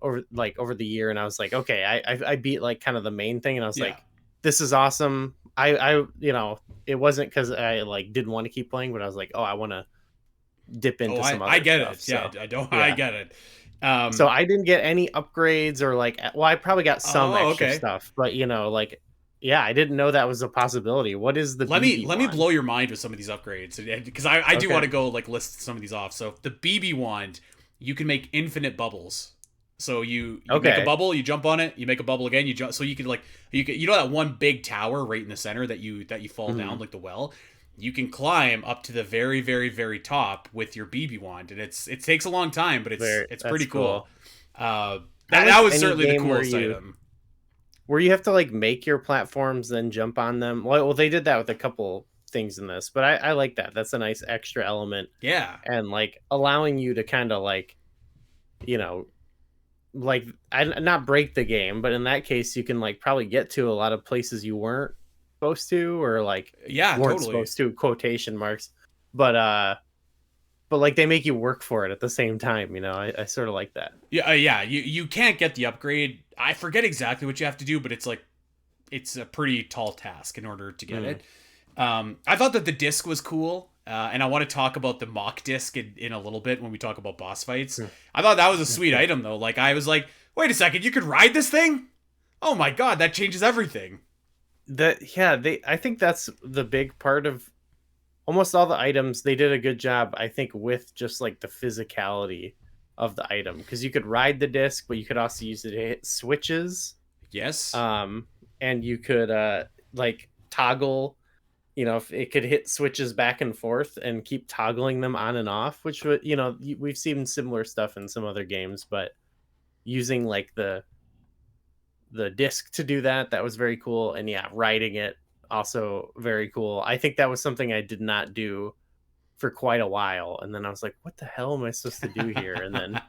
over the year, and I was like, okay, I beat like kind of the main thing, and I was Yeah. like, this is awesome. It wasn't because I like didn't want to keep playing, but I was like, oh, I want to dip Oh, into some I other get stuff. it. Yeah, So I don't. I yeah. get it. So I didn't get any upgrades or like, well, I probably got some Oh, extra okay. stuff, but like, yeah, I didn't know that was a possibility. What is the BB Let me wand? blow your mind with some of these upgrades, because I do Okay. want to go like list some of these off. So the BB wand, you can make infinite bubbles. So you make a Okay. bubble, you jump on it, you make a bubble again, you jump. So you could like you know that one big tower right in the center that you fall Mhm. down like the well. You can climb up to the very very top with your BB wand, and it takes a long time, but it's That's pretty cool. cool. Uh, I that like was any certainly the game coolest item. where you have to like make your platforms then jump on them. Well, they did that with a couple things in this, but I like that. That's a nice extra element, Yeah. and like allowing you to kind of like, you know, like not break the game, but in that case, you can like probably get to a lot of places you weren't supposed to, or like Yeah, weren't totally. supposed to, quotation marks. But like they make you work for it at the same time. I sort of like that. Yeah, yeah. You can't get the upgrade. I forget exactly what you have to do, but it's like it's a pretty tall task in order to get Mm. it. I thought that the disc was cool, and I want to talk about the mock disc in a little bit when we talk about boss fights. Mm. I thought that was a sweet Okay. item though. Like I was like, wait a second, you could ride this thing? Oh my god, that changes everything. That yeah, I think that's the big part of almost all the items. They did a good job, I think, with just like the physicality of the item, because you could ride the disc, but you could also use it to hit switches. Yes. Um, and you could like toggle. If it could hit switches back and forth and keep toggling them on and off, which would we've seen similar stuff in some other games, but using like the disc to do that was very cool. And yeah, riding it also very cool. I think that was something I did not do for quite a while, and then I was like, what the hell am I supposed to do here? And then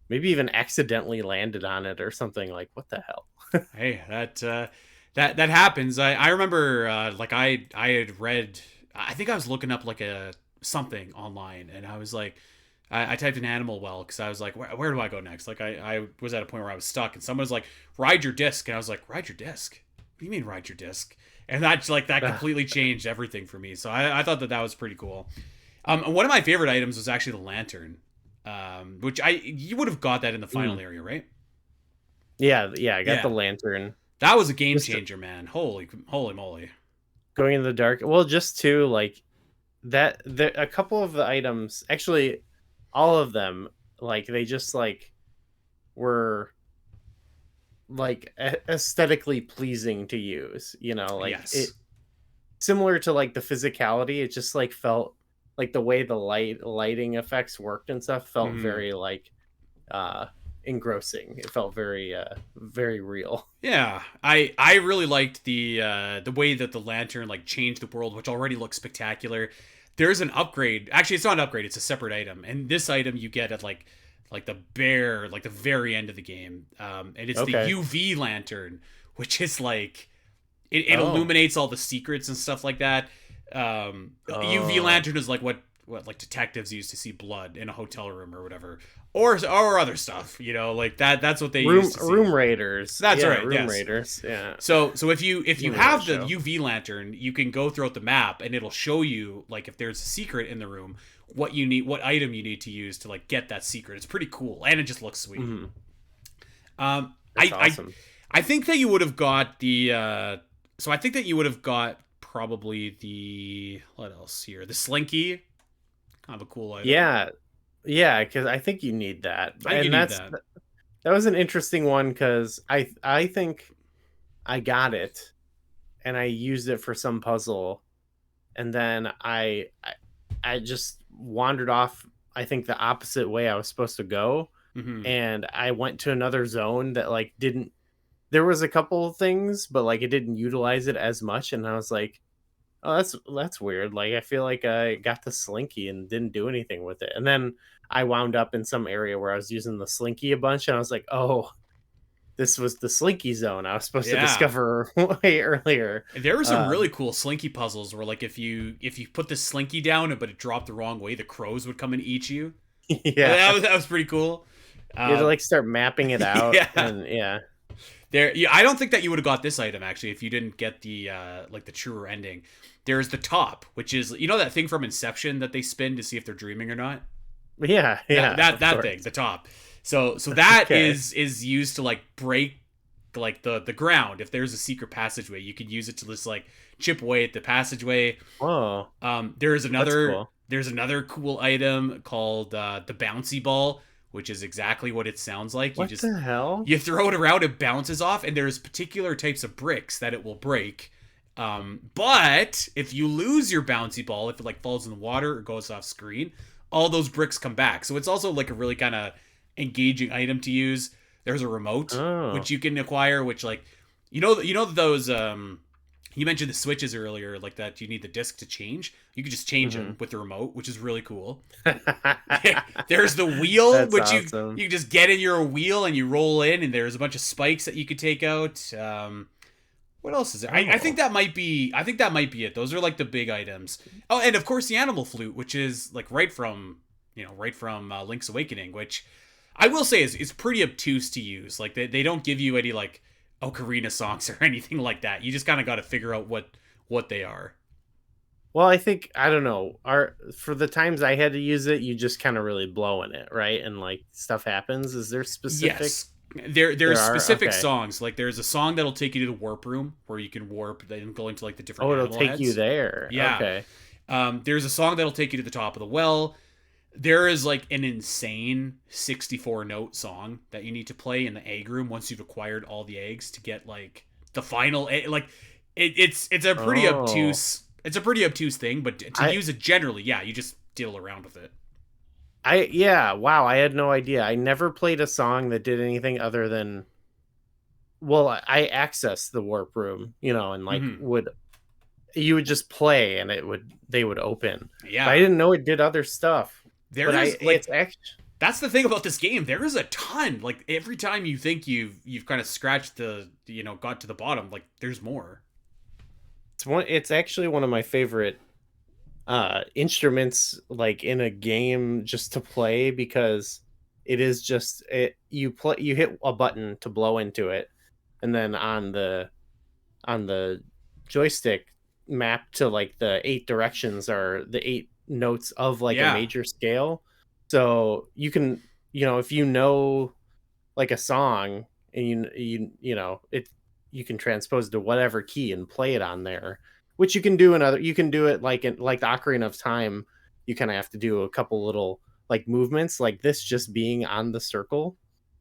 maybe even accidentally landed on it or something. Like, what the hell? Hey, that happens. I remember like I had read. I think I was looking up like a something online, and I was like, I typed in animal well because I was like, where do I go next? Like I was at a point where I was stuck, and someone was like, ride your disc, and I was like, ride your disc? What do you mean ride your disc? And that completely changed everything for me. So I thought that was pretty cool. One of my favorite items was actually the lantern, which you would have got that in the final Mm. area, right? Yeah, I got Yeah. the lantern. That was a game Just changer, man. Holy moly. going in the dark. Well, just to like that, a couple of the items, actually, all of them, like they just like were like aesthetically pleasing to use. Like it Yes. similar to like the physicality. It just like felt like the way the lighting effects worked and stuff felt Mhm. very like uh engrossing. It felt very real. Yeah, I really liked the way that the lantern like changed the world, which already looks spectacular. There's an upgrade. Actually, it's not an upgrade. It's a separate item, and this item you get at like the very end of the game, and it's the Okay. UV lantern, which is like it Oh. illuminates all the secrets and stuff like that. UV Oh. lantern is like what like detectives use to see blood in a hotel room or whatever, or other stuff. You know, like that's what they use to see. Room Raiders. That's Yeah, right, Room yes. Raiders. Yeah. So if you Remember have that the show. UV lantern, you can go throughout the map and it'll show you like if there's a secret in the room, what you need, what item you need to use to like get that secret. It's pretty cool and it just looks sweet. Mhm. Um, That's I awesome. I think that you would have got the so I think that you would have got probably the what else here, the slinky, kind of a cool item. Yeah. Yeah, because I think you need that. I think you And need that's that. that was an interesting one because I think I got it and I used it for some puzzle, and then I just wandered off, I think the opposite way I was supposed to go, Hmm. and I went to another zone that like didn't, there was a couple of things, but like it didn't utilize it as much, and I was like, oh, that's weird. Like I feel like I got the slinky and didn't do anything with it. And then I wound up in some area where I was using the slinky a bunch, and I was like, oh, this was the slinky zone I was supposed to Yeah. discover way earlier. There were some really Um, cool slinky puzzles where like if you put the slinky down but it dropped the wrong way, the crows would come and eat you. yeah, That was pretty cool. you had to Uh, like start mapping it out, yeah. and yeah, There, yeah, I don't think that you would have got this item actually if you didn't get the like the truer ending. There's the top, which is that thing from Inception that they spin to see if they're dreaming or not. yeah, That of thing, course. the top. So that Okay. is used to like break like the ground. If there's a secret passageway, you can use it to just like chip away at the passageway. Oh, There's that's another cool. there's another cool item called the bouncy ball, which is exactly what it sounds like. What the hell? You throw it around, it bounces off, and there's particular types of bricks that it will break. But if you lose your bouncy ball, if it like falls in the water or goes off screen, all those bricks come back. So it's also like a really kind of engaging item to use. There's a remote Oh, which you can acquire, which like you know those you mentioned the switches earlier, like that you need the disc to change. You can just change them with the remote, which is really cool. There's the wheel, that's which awesome. you just get in your wheel and you roll in, and there's a bunch of spikes that you could take out. What else is there? I think Oh. that might be. I think that might be it. Those are like the big items. Oh, and of course the animal flute, which is like right from Link's Awakening, which I will say is pretty obtuse to use. Like they don't give you any like ocarina songs or anything like that. You just kind of got to figure out what they are. Well, I think I don't know. For the times I had to use it, you just kind of really blow in it, right? And like stuff happens. Is there specific? Yes. There's There are? specific Okay. songs. Like there's a song that'll take you to the warp room where you can warp and go into like the different Oh, it'll animal take you heads. there. Yeah. Okay. There's a song that'll take you to the top of the well. There is like an insane 64 note song that you need to play in the egg room once you've acquired all the eggs to get like the final like it's a pretty Oh, obtuse thing, but to I use it generally, yeah, you just diddle around with it. yeah. Wow, I had no idea. I never played a song that did anything other than, well, I accessed the warp room, and like Hmm. you would just play and they would open. But I Yeah. didn't know it did other stuff. There But is like it's actually that's the thing about this game. There is a ton. Like every time you think you've kind of scratched got to the bottom, like there's more. it's actually one of my favorite instruments like in a game just to play, because it is just you hit a button to blow into it, and then on the joystick map to like the 8 directions are the 8 notes of like a Yeah. major scale. So you can, if you know like a song, and it, you can transpose it to whatever key and play it on there, which you can do it like like the Ocarina of Time. You kind of have to do a couple little like movements, like this just being on the circle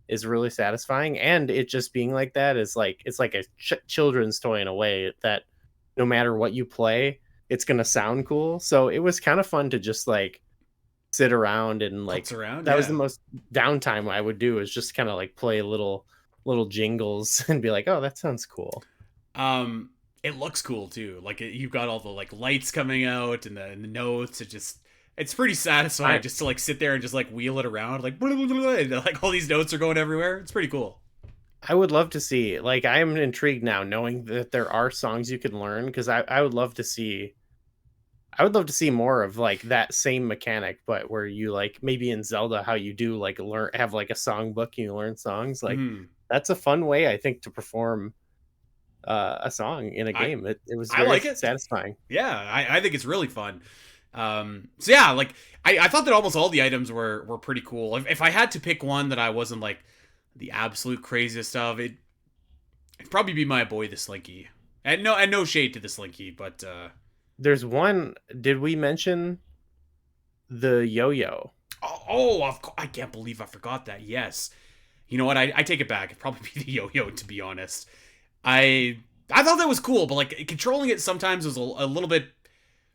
is really satisfying, and it just being like that is like, it's like a children's toy in a way, that no matter what you play, it's going to sound cool. So it was kind of fun to just like sit around and like Putz around, that was yeah. the most downtime I would do, is just kind of like play little jingles and be like, oh, that sounds cool. Um, it looks cool too. Like you've got all the like lights coming out and the notes. It's pretty satisfying just to like sit there and just like wheel it around, like blah, blah, blah, blah, and, like all these notes are going everywhere. It's pretty cool. I would love to see, like, I am intrigued now knowing that there are songs you can learn, because I would love to see, more of like that same mechanic, but where you like maybe in Zelda how you do like have like a song book and you learn songs. Like Mhm. that's a fun way, I think, to perform a song in a game. It was I very like it. satisfying. Yeah, I think it's really fun. So yeah, like I thought that almost all the items were pretty cool. If I had to pick one that I wasn't like the absolute craziest of, it'd probably be my boy the Slinky. And no shade to the Slinky, but There's one. Did we mention the yo-yo? I can't believe I forgot that. Yes, you know what? I take it back. It'd probably be the yo-yo, to be honest. I thought that was cool, but like controlling it sometimes was a little bit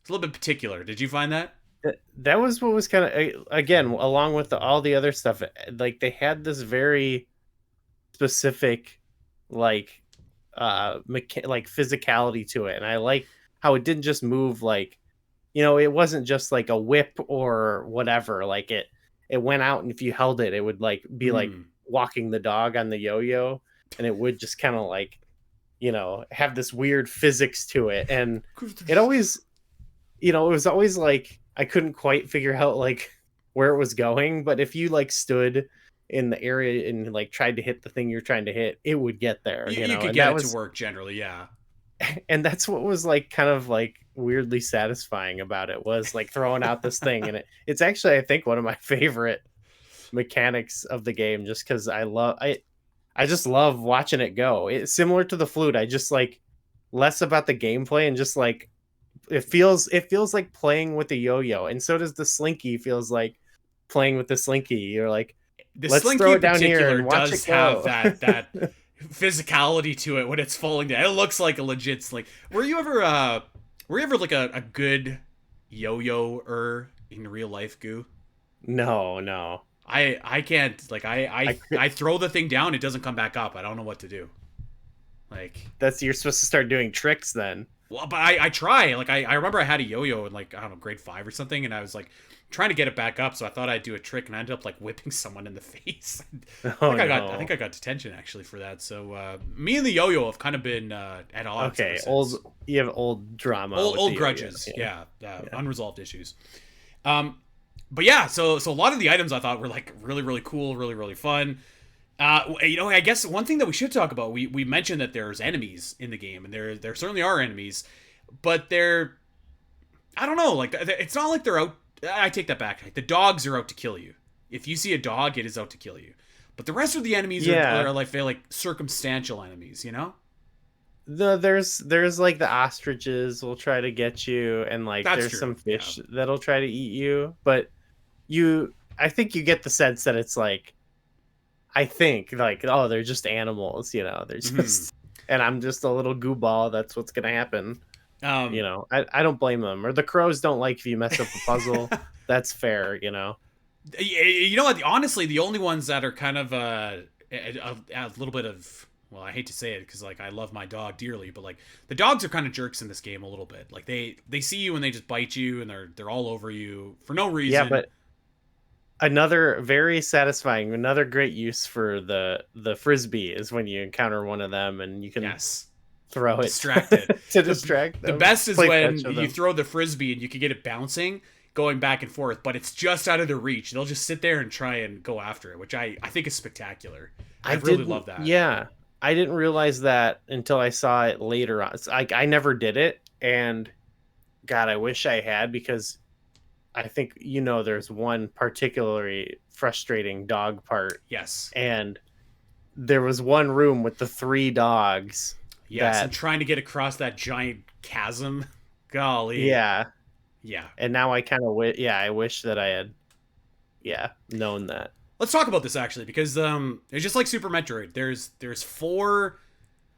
particular. Did you find that? That was what was kind of, again, along with all the other stuff. Like they had this very specific, like, like physicality to it, and I like how it didn't just move like, it wasn't just like a whip or whatever. Like it went out, and if you held it, it would like be like walking the dog on the yo-yo, and it would just kind of like, have this weird physics to it, and it always, it was always like I couldn't quite figure out like where it was going, but if you like stood in the area and like tried to hit the thing you're trying to hit, it would get there. You could And get that it was, to work generally, yeah. and that's what was like kind of like weirdly satisfying about it, was like throwing out this thing, and it's actually, I think, one of my favorite mechanics of the game, just because I just love watching it go. It's similar to the flute. I just like less about the gameplay and just like it feels like playing with the yo-yo, and so does the Slinky. Feels like playing with the Slinky. You're like, The let's Slinky throw in it down here particular and watch does it go. have that physicality to it when it's falling down. It looks like a legit Slink. Were you ever like a good yo-yo-er in real life, Goo? No. I can't, like I throw the thing down, it doesn't come back up. I don't know what to do. Like You're supposed to start doing tricks then. well, but I try. Like I remember I had a yo-yo in like, I don't know, grade 5 or something, and I was like trying to get it back up, so I thought I'd do a trick, and I ended up like whipping someone in the face. I think I got detention actually for that. So me and the yo-yo have kind of been at odds. Okay, you have old drama, old grudges, yeah. Unresolved issues. But yeah, so a lot of the items I thought were like really, really cool, really, really fun. I guess one thing that we should talk about, we mentioned that there's enemies in the game, and there certainly are enemies, but I don't know, like it's not like they're out. I take that back. Like, the dogs are out to kill you. If you see a dog, it is out to kill you. But the rest of the enemies are like circumstantial enemies, There's like the ostriches will try to get you, and like That's there's true. some fish that'll try to eat you, but I think you get the sense that it's like, I think like, oh, they're just animals, they're just, and I'm just a little goo ball. That's what's gonna happen. I don't blame them. Or the crows don't like if you mess up a puzzle. That's fair. You know what? Honestly, the only ones that are kind of a little bit of, well, I hate to say it because like I love my dog dearly, but like the dogs are kind of jerks in this game a little bit. Like they see you and they just bite you, and they're all over you for no reason. Yeah, but another very satisfying, another great use for the frisbee is when you encounter one of them and you can throw it distracted to distract them. The best is when you throw the frisbee and you can get it bouncing, going back and forth, but it's just out of their reach. They'll just sit there and try and go after it, which I think is spectacular. I really love that. Yeah, I didn't realize that until I saw it later on. I never did it, and God, I wish I had, because I think there's one particularly frustrating dog part. Yes, and there was one room with the 3 dogs. Yes, and trying to get across that giant chasm. Golly. Yeah. And now I kind of I wish that I had known that. Let's talk about this actually, because it's just like Super Metroid. There's 4,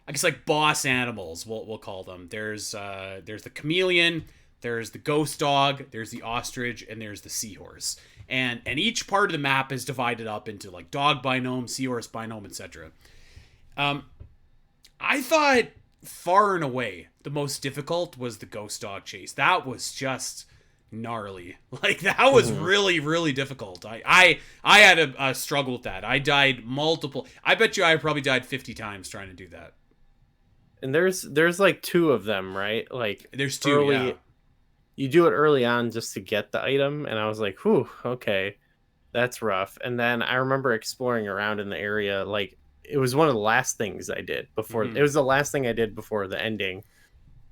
I guess, like boss animals, we'll call them. There's the chameleon, There's the ghost dog, there's the ostrich, and there's the seahorse. And each part of the map is divided up into like dog biome, seahorse biome, etc. I thought far and away the most difficult was the ghost dog chase. That was just gnarly. Like that was really, really difficult. I had a struggle with that. I died multiple. I bet you I probably died 50 times trying to do that. And there's like 2 of them, right? Like there's 2. Yeah. You do it early on just to get the item, and I was like, whew, okay, that's rough. And then I remember exploring around in the area, like it was one of the last things I did before. It was the last thing I did before the ending.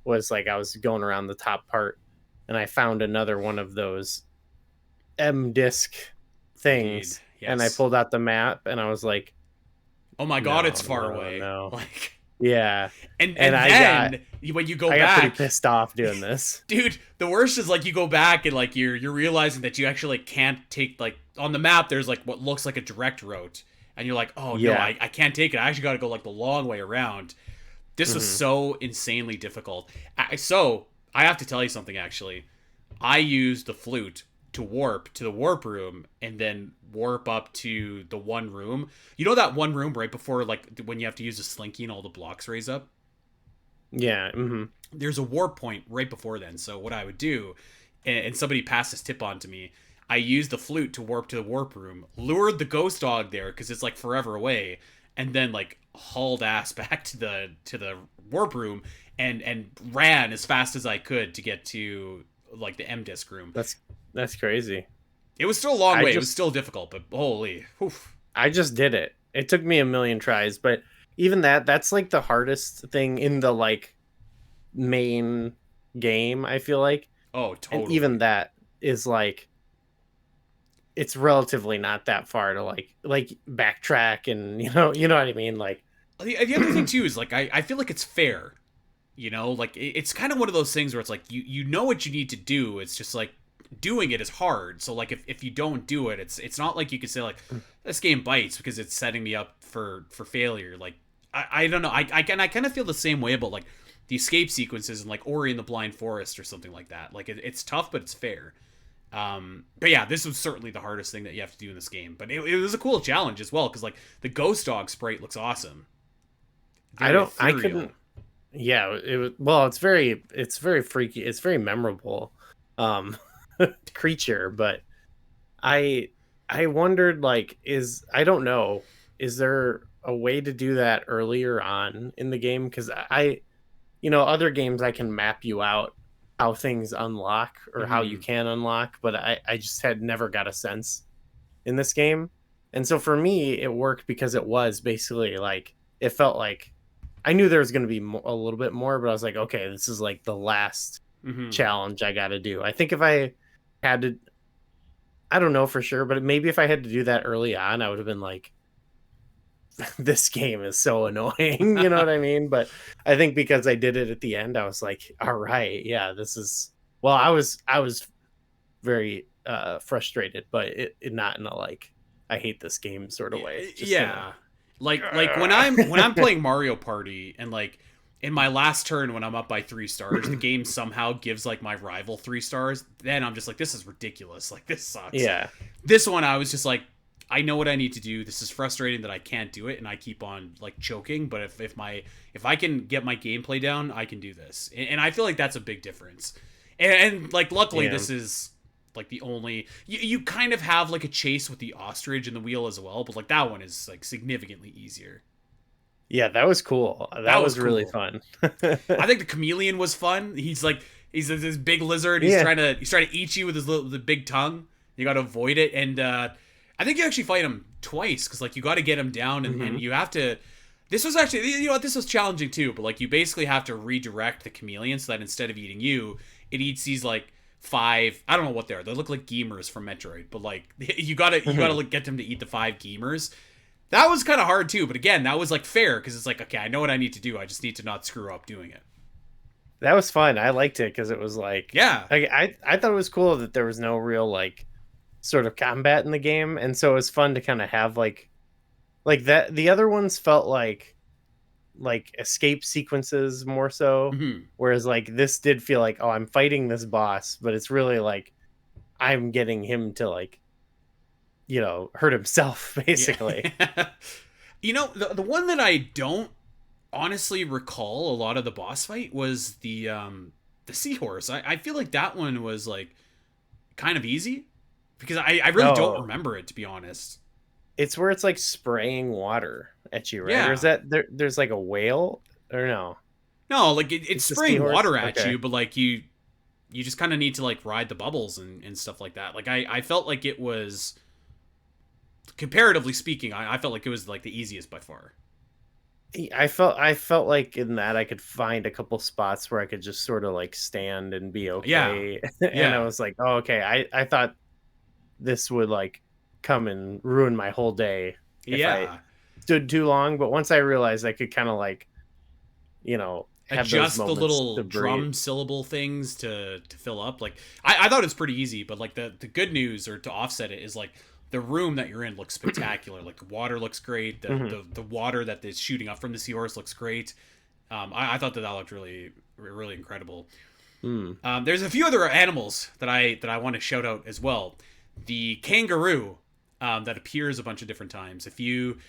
Was like I was going around the top part, and I found another one of those M disc things, yes. and I pulled out the map, and I was like, "Oh my god, it's far away!" No. Like, yeah, and then when you go back, I got pretty pissed off doing this, dude. The worst is like you go back and like you're realizing that you actually like, can't take like on the map. There's like what looks like a direct route, and you're like, "Oh no, I can't take it. I actually got to go like the long way around." This was so insanely difficult. So I have to tell you something. Actually, I used the flute to warp to the warp room and then warp up to the one room. You know that one room right before like when you have to use a slinky and all the blocks raise up? Yeah. There's a warp point right before then. So what I would do, and somebody passed this tip on to me, I used the flute to warp to the warp room, lured the ghost dog there because it's like forever away, and then like hauled ass back to the warp room and ran as fast as I could to get to like the M disc room. That's crazy. It was still a long way. It was still difficult, but holy. Oof. I just did it. It took me a million tries, but even that's like the hardest thing in the like main game, I feel like. Oh, totally. And even that is like it's relatively not that far to like backtrack and you know what I mean? Like the other thing too is like I feel like it's fair. You know, like it's kind of one of those things where it's like you know what you need to do. It's just like doing it is hard. So like if you don't do it, it's not like you could say like this game bites because it's setting me up for failure. Like I don't know. I kind of feel the same way about like the escape sequences in like Ori and the Blind Forest or something like that. Like it's tough, but it's fair. But yeah, this was certainly the hardest thing that you have to do in this game. But it was a cool challenge as well because like the ghost dog sprite looks awesome. I couldn't. Yeah, it was. Well, it's very freaky. It's very memorable, creature. But I wondered like I don't know. Is there a way to do that earlier on in the game? Because other games I can map you out how things unlock or how you can unlock, but I just had never got a sense in this game. And so for me, it worked because it was basically like it felt like I knew there was going to be a little bit more, but I was like, okay, this is like the last challenge I got to do. I think if I had to, I don't know for sure, but maybe if I had to do that early on, I would have been like, this game is so annoying. You know what I mean? But I think because I did it at the end, I was like, all right, yeah, this is, well, I was very frustrated, but it not in a like, I hate this game sort of way. Just, yeah. Like when I'm playing Mario Party and like in my last turn when I'm up by 3 stars, the game somehow gives like my rival 3 stars. Then I'm just like, this is ridiculous. Like this sucks. Yeah. This one I was just like, I know what I need to do. This is frustrating that I can't do it, and I keep on like choking. But if I can get my gameplay down, I can do this. And I feel like that's a big difference. And like luckily this is like the only you kind of have like a chase with the ostrich and the wheel as well, but like that one is like significantly easier. Yeah, that was cool. That was really fun. I think the chameleon was fun. He's this big lizard. He's trying to eat you with the big tongue. You got to avoid it, and I think you actually fight him twice because like you got to get him down, and you have to. This was actually this was challenging too, but like you basically have to redirect the chameleon so that instead of eating you, it eats these like 5, I don't know what they are. They look like Geemers from Metroid, but like you gotta like, get them to eat the 5 Geemers. That was kind of hard too, but again, that was like fair because it's like, okay, I know what I need to do. I just need to not screw up doing it. That was fun. I liked it because it was like, yeah, I thought it was cool that there was no real like sort of combat in the game, and so it was fun to kind of have like that. The other ones felt like like escape sequences more so. Mhm. Whereas like this did feel like, oh, I'm fighting this boss, but it's really like I'm getting him to like, hurt himself basically. Yeah. The one that I don't honestly recall a lot of the boss fight was the seahorse. I feel like that one was like kind of easy because I really don't Oh, remember it, to be honest. it's where it's like spraying water at you, right? Or is Yeah. that there's like a whale or no? No, like it's It's the spraying seahorse? water at Okay. you, but like you just kind of need to like ride the bubbles and stuff like that. Like I felt like it was, comparatively speaking, I felt like it was like the easiest by far. I felt like in that I could find a couple spots where I could just sort of like stand and be Yeah. okay. And I Yeah. was like, oh, okay. I thought this would like come and ruin my whole day if I Yeah. stood too long. But once I realized I could kind of like, have those Adjust the moments little to breathe. drum syllable things to fill up. Like I thought it was pretty easy, but like the good news, or to offset it, is like the room that you're in looks spectacular. Like the water looks great. The Mhm. the, the water that is shooting up from the seahorse looks great. I thought that looked really really incredible. Mm. There's a few other animals that I want to shout out as well. The kangaroo, that appears a bunch of different times. If you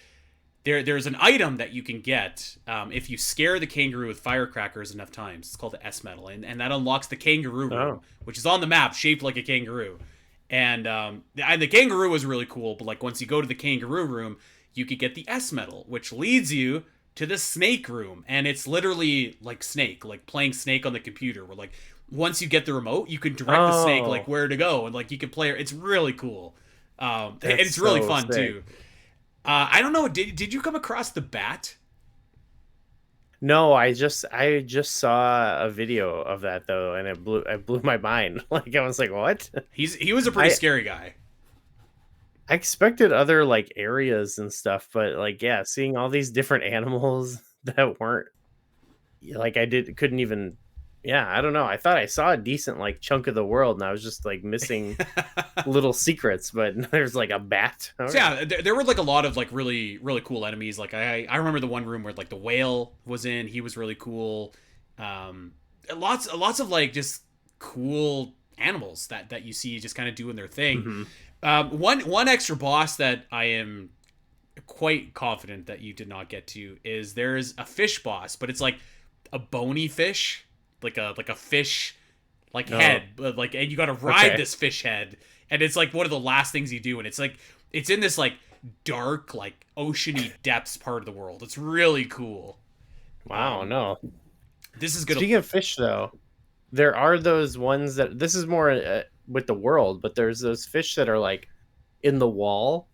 there's an item that you can get, if you scare the kangaroo with firecrackers enough times. It's called the S medal, and that unlocks the kangaroo room, Oh. which is on the map, shaped like a kangaroo. And the kangaroo was really cool, but like once you go to the kangaroo room, you could get the S medal, which leads you to the snake room, and it's literally like Snake, like playing Snake on the computer. Where like once you get the remote, you can direct the snake like Oh, where to go, and like you can play. It's really cool, and that's it's really so fun sick. too. I don't know. Did you come across the bat? No, I just saw a video of that though, and it blew my mind. Like I was like, what? He was a pretty I scary guy. I expected other like areas and stuff, but like yeah, seeing all these different animals that weren't like I couldn't even yeah, I don't know. I thought I saw a decent like chunk of the world and I was just like missing little secrets, but there's like a bat. All So right. yeah, there were like a lot of like really really cool enemies. Like I remember the one room where like the whale was in. He was really cool. Um, lots of like just cool animals that you see just kind of doing their thing. Mhm. One extra boss that I am quite confident that you did not get to is there's a fish boss, but it's like a bony fish, like a fish like Oh, head, but like, and you got to ride okay. this fish head, and it's like one of the last things you do, and it's like it's in this like dark like oceany depths part of the world. It's really cool. Wow, Um, no. this is gonna Speaking of fish though, there are those ones that this is more with the world, but there's those fish that are like in the wall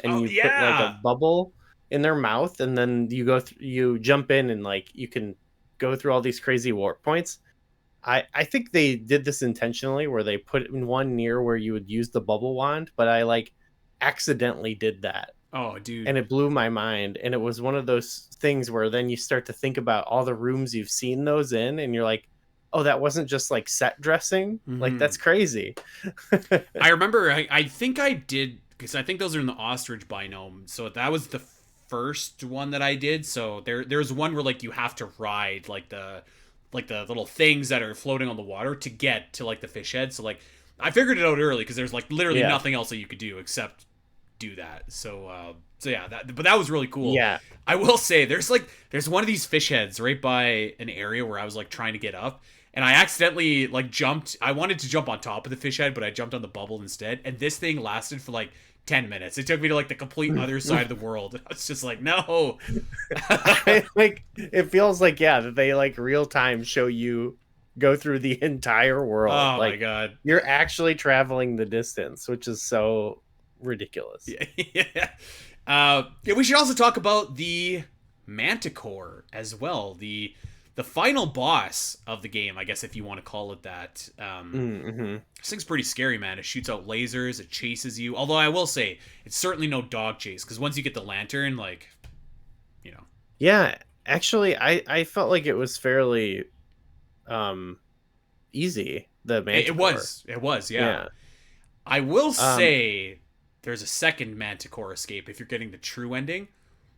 and oh you put like a yeah. bubble in their mouth and then you jump in and like you can go through all these crazy warp points. I think they did this intentionally where they put in one near where you would use the bubble wand, but I like accidentally did that Oh dude. and it blew my mind, and it was one of those things where then you start to think about all the rooms you've seen those in and you're like, oh, that wasn't just like set dressing, like Hmm. that's crazy. I remember. I think I did, because I think those are in the ostrich biome. So that was the first one that I did. So there's one where like you have to ride like the little things that are floating on the water to get to like the fish head. So like I figured it out early because there's like literally Yeah, nothing else that you could do except do that. So yeah, but that was really cool. yeah. I will say there's one of these fish heads right by an area where I was like trying to get up, and I accidentally like jumped. I wanted to jump on top of the fish head, but I jumped on the bubble instead. And this thing lasted for like 10 minutes. It took me to like the complete other side of the world. I was just like, no. Like it feels like yeah that they like real time show you go through the entire world, Oh my like god. you're actually traveling the distance, which is so ridiculous. Yeah. Yeah. Yeah, we should also talk about the Manticore as well. The final boss of the game, I guess if you want to call it that. Mm-hmm. This thing's pretty scary, man. It shoots out lasers, it chases you. Although I will say, it's certainly no dog chase, because once you get the lantern, like, you know. Yeah, actually, I felt like it was fairly um easy, the It Manticore. was. It was, yeah. Yeah. I will Um say there's a second Manticore escape if you're getting the true ending.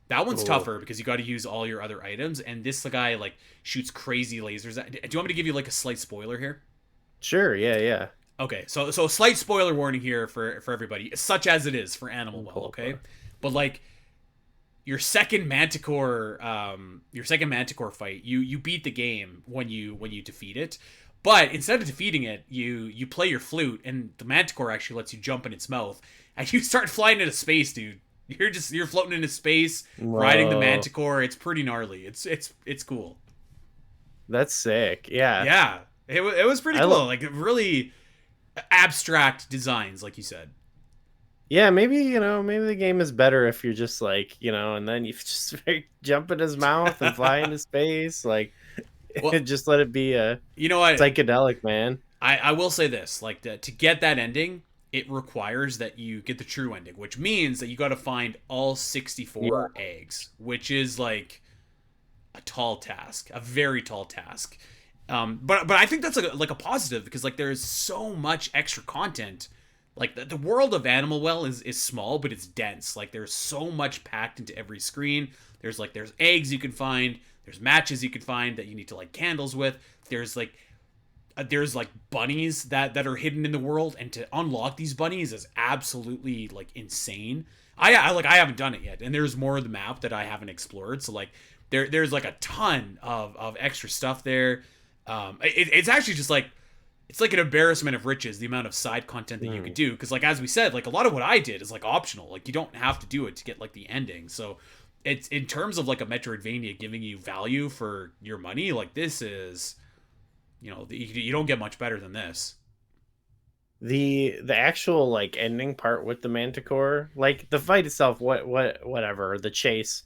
That one's Ooh. tougher because you got to use all your other items, and this guy like shoots crazy lasers. Do you want me to give you like a slight spoiler here? Sure, yeah. Okay, so slight spoiler warning here for everybody, such as it is for Animal Well, okay? But like your second Manticore fight, you beat the game when you defeat it. But instead of defeating it, you play your flute, and the Manticore actually lets you jump in its mouth, and you start flying into space, dude. You're floating into space, riding the Manticore. It's pretty gnarly. It's cool. That's sick. Yeah. Yeah. It was pretty cool. Like really abstract designs, like you said. Yeah, maybe the game is better if you're just like, and then you just jump in his mouth and fly into space, like, well, just let it be a psychedelic, man. I will say this, like, to get that ending, it requires that you get the true ending, which means that you got to find all 64 eggs, which is like a tall task, a very tall task. But I think that's like a positive, because like there's so much extra content. Like the world of Animal Well is small, but it's dense. Like there's so much packed into every screen. There's eggs you can find. There's matches you can find that you need to light candles with. There's bunnies that are hidden in the world, and to unlock these bunnies is absolutely like insane. I haven't done it yet, and there's more of the map that I haven't explored. So like there's like a ton of extra stuff there. It's actually just like, it's like an embarrassment of riches, the amount of side content that you could do. Because like, as we said, like a lot of what I did is like optional. Like you don't have to do it to get like the ending. So it's, in terms of like a Metroidvania giving you value for your money, like this is, you don't get much better than this. The actual like ending part with the Manticore, like the fight itself, whatever, the chase,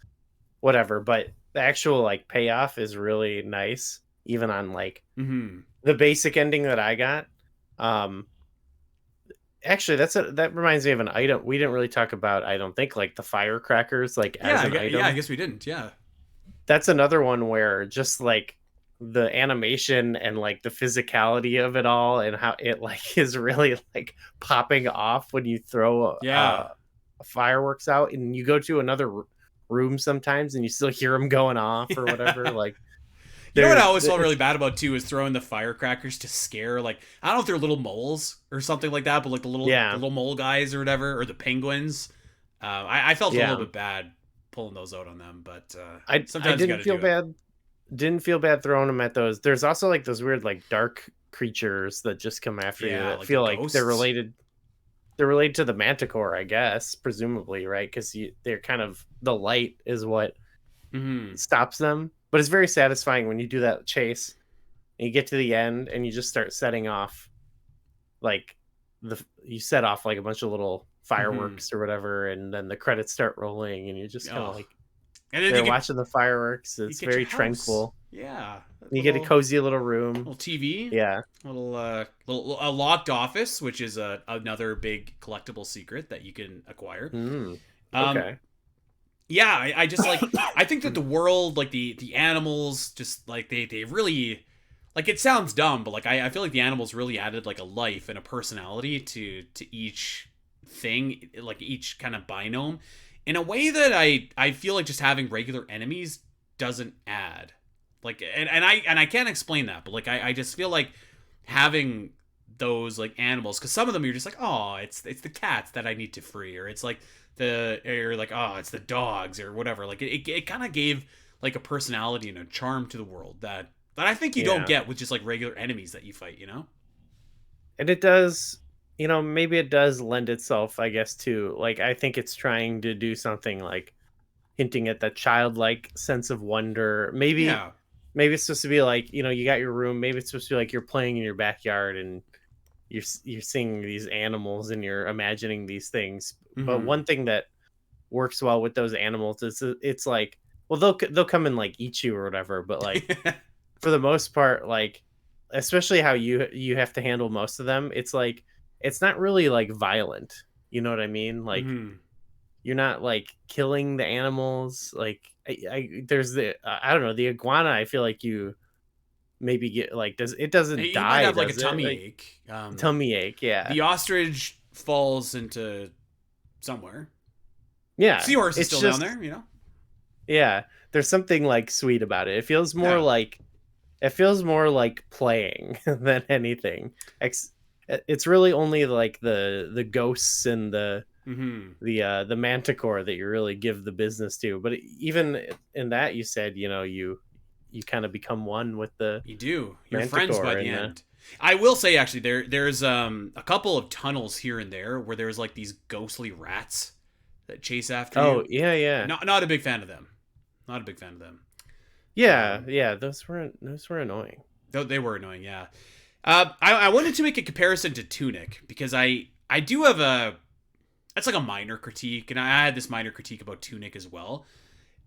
whatever, but the actual like payoff is really nice, even on like the basic ending that I got. Actually, that reminds me of an item we didn't really talk about. I don't think, like the firecrackers, like as an item. Yeah, I guess we didn't. Yeah, that's another one where just like the animation and like the physicality of it all, and how it like is really like popping off when you throw fireworks out, and you go to another room sometimes and you still hear them going off or whatever. Like, you know what I always felt really bad about too is throwing the firecrackers to scare, like, I don't know if they're little moles or something like that, but like the little mole guys or whatever, or the penguins. I felt a little bit bad pulling those out on them, but sometimes I didn't feel bad. Didn't feel bad throwing them at those. There's also like those weird like dark creatures that just come after you that like feel like they're related. They're related to the Manticore, I guess, presumably, right? Because they're kind of, the light is what stops them. But it's very satisfying when you do that chase and you get to the end and you just start setting off, like you set off like a bunch of little fireworks or whatever, and then the credits start rolling and you're just kind of like, and then you're watching the fireworks. It's very tranquil. Yeah. You get a cozy little room, little TV. Yeah. A locked office, which is another big collectible secret that you can acquire. Okay. Yeah, I just like, I think that the world, like the animals, just like they really, like, it sounds dumb, but like I feel like the animals really added like a life and a personality to each thing, like each kind of biome, in a way that I feel like just having regular enemies doesn't add. Like, and I can't explain that, but like I just feel like having those like animals, because some of them you're just like, oh, it's the cats that I need to free, or it's like it's the dogs or whatever. Like it kind of gave like a personality and a charm to the world that I think you don't get with just like regular enemies that you fight, And it does, maybe it does lend itself, I guess, to like, I think it's trying to do something like hinting at that childlike sense of wonder. Maybe it's supposed to be like, you got your room. Maybe it's supposed to be like you're playing in your backyard and you're seeing these animals and you're imagining these things. But one thing that works well with those animals is it's like, well, they'll come and like eat you or whatever, but like for the most part, like, especially how you have to handle most of them, it's like, it's not really like violent, you know what I mean? Like you're not like killing the animals. Like there's I don't know, the iguana, I feel like you maybe get like, doesn't die. Might have like a tummy ache. Tummy ache, yeah. The ostrich falls into somewhere. Yeah. Seahorse is still down there, Yeah, there's something like sweet about it. Yeah. It feels more like playing than anything. It's really only like the ghosts and Hmm. the manticore that you really give the business to. But even in that, you said, you kind of become one with the You do. You're friends by manticore the and end. I will say actually there's a couple of tunnels here and there where there's like these ghostly rats that chase after oh you. yeah, yeah. Not a big fan of them. Not a big fan of them. Yeah, Um, yeah, those were annoying. though they were annoying, yeah. I wanted to make a comparison to Tunic because I do have a that's like a minor critique, and I had this minor critique about Tunic as well.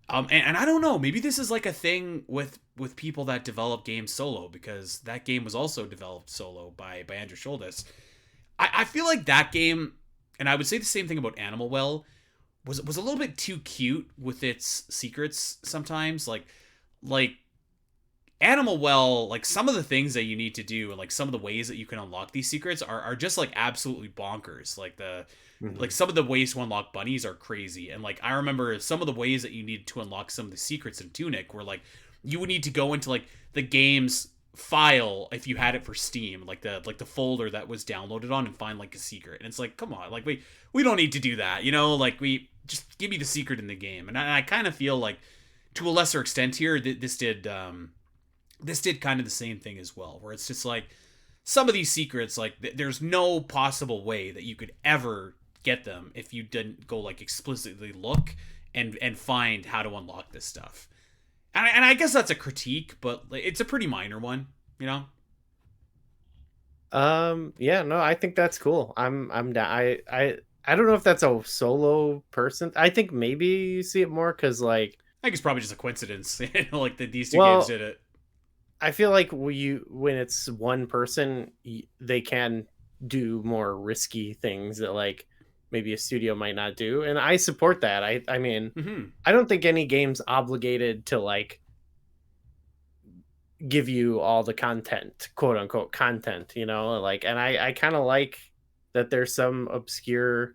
And I don't know, maybe this is like a thing with people that develop games solo because that game was also developed solo by Andrew Schultes. I feel like that game, and I would say the same thing about Animal Well, was a little bit too cute with its secrets sometimes. Like Animal Well, like some of the things that you need to do and like some of the ways that you can unlock these secrets are just like absolutely bonkers. Like Mhm. some of the ways to unlock bunnies are crazy. And like I remember some of the ways that you need to unlock some of the secrets in Tunic were like you would need to go into like the game's file if you had it for Steam, like the folder that was downloaded on and find like a secret. And it's like, come on, like we don't need to do that, like we just give me the secret in the game. And I kind of feel like to a lesser extent here this did kind of the same thing as well, where it's just like some of these secrets, like there's no possible way that you could ever get them if you didn't go like explicitly look and find how to unlock this stuff. And I guess that's a critique, but it's a pretty minor one, you know. Yeah, no, I think that's cool. I'm down. I don't know if that's a solo person. I think maybe you see it more because like, I think it's probably just a coincidence, like that these two games well, did it. I feel like when it's one person, they can do more risky things that like maybe a studio might not do, and I support that. I mean, Hmm. I don't think any game's obligated to like give you all the content, quote unquote content, like, and I kind of like that there's some obscure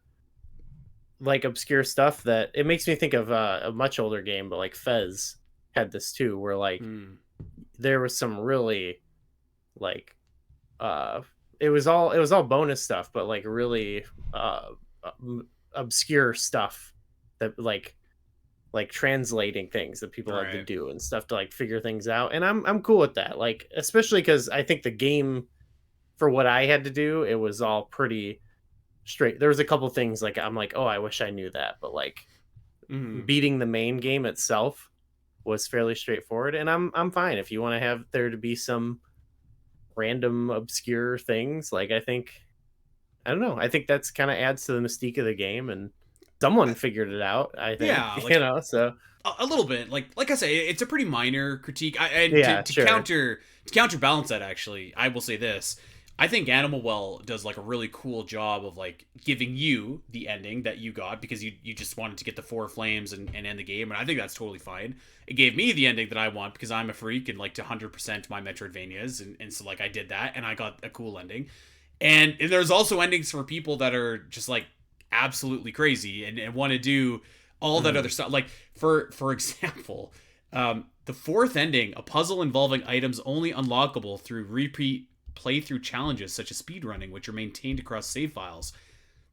stuff that it makes me think of a much older game, but like Fez had this too, where like Mm. there was some really like uh it was all bonus stuff, but like really uh obscure stuff that like translating things that people had to Right. do and stuff to like figure things out, and I'm cool with that, like especially because I think the game, for what I had to do, it was all pretty straight. There was a couple things like I'm like, oh, I wish I knew that, but like Hmm. beating the main game itself was fairly straightforward, and I'm fine if you want to have there to be some random obscure things. Like I don't know, I think that's kind of adds to the mystique of the game, and someone figured it out, I think. Yeah, like So a little bit. Like I say, it's a pretty minor critique. And yeah, sure. to counterbalance that, actually, I will say this: I think Animal Well does like a really cool job of like giving you the ending that you got because you just wanted to get the four flames and end the game, and I think that's totally fine. It gave me the ending that I want because I'm a freak and like to 100% my Metroidvanias, and so like I did that and I got a cool ending. And there's also endings for people that are just like absolutely crazy and want to do all that other Mhm. stuff. Like for example, the fourth ending, a puzzle involving items only unlockable through repeat playthrough challenges such as speedrunning, which are maintained across save files.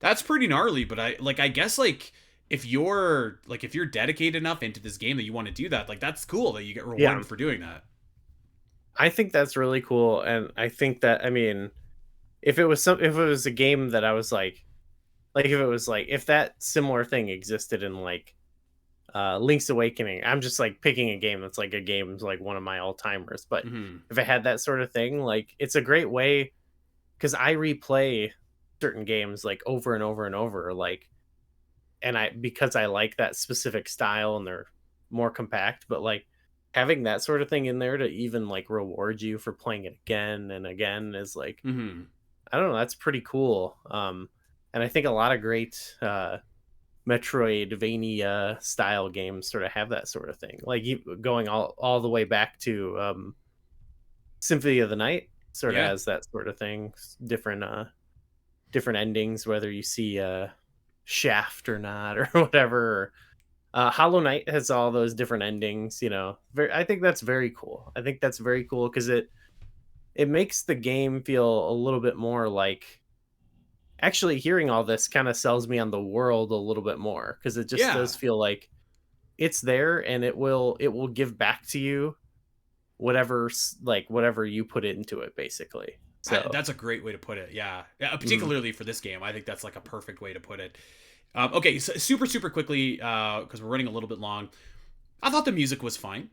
That's pretty gnarly, but I guess like if you're dedicated enough into this game that you want to do that, like that's cool that you get Yeah, rewarded for doing that. I think that's really cool, and I think that, I mean, if it was a game that I was like if it was like if that similar thing existed in like Link's Awakening, I'm just like picking a game that's like a game's like one of my all timers. But Hmm. if it had that sort of thing, like it's a great way because I replay certain games like over and over and over, like, and I because I like that specific style and they're more compact, but like having that sort of thing in there to even like reward you for playing it again and again is like, Hmm. I don't know, that's pretty cool. And I think a lot of great Metroidvania style games sort of have that sort of thing. Like going all the way back to Symphony of the Night sort of Yeah. has that sort of thing. Different endings, whether you see Shaft or not or whatever. Hollow Knight has all those different endings, you know. I think that's very cool. I think that's very cool because it makes the game feel a little bit more like, actually hearing all this kind of sells me on the world a little bit more, because it just Yeah, does feel like it's there, and it will give back to you whatever like whatever you put into it, basically. So that's a great way to put it. Yeah, yeah, mhm. particularly for this game, I think that's like a perfect way to put it. Okay, so super quickly, because we're running a little bit long. I thought the music was fine.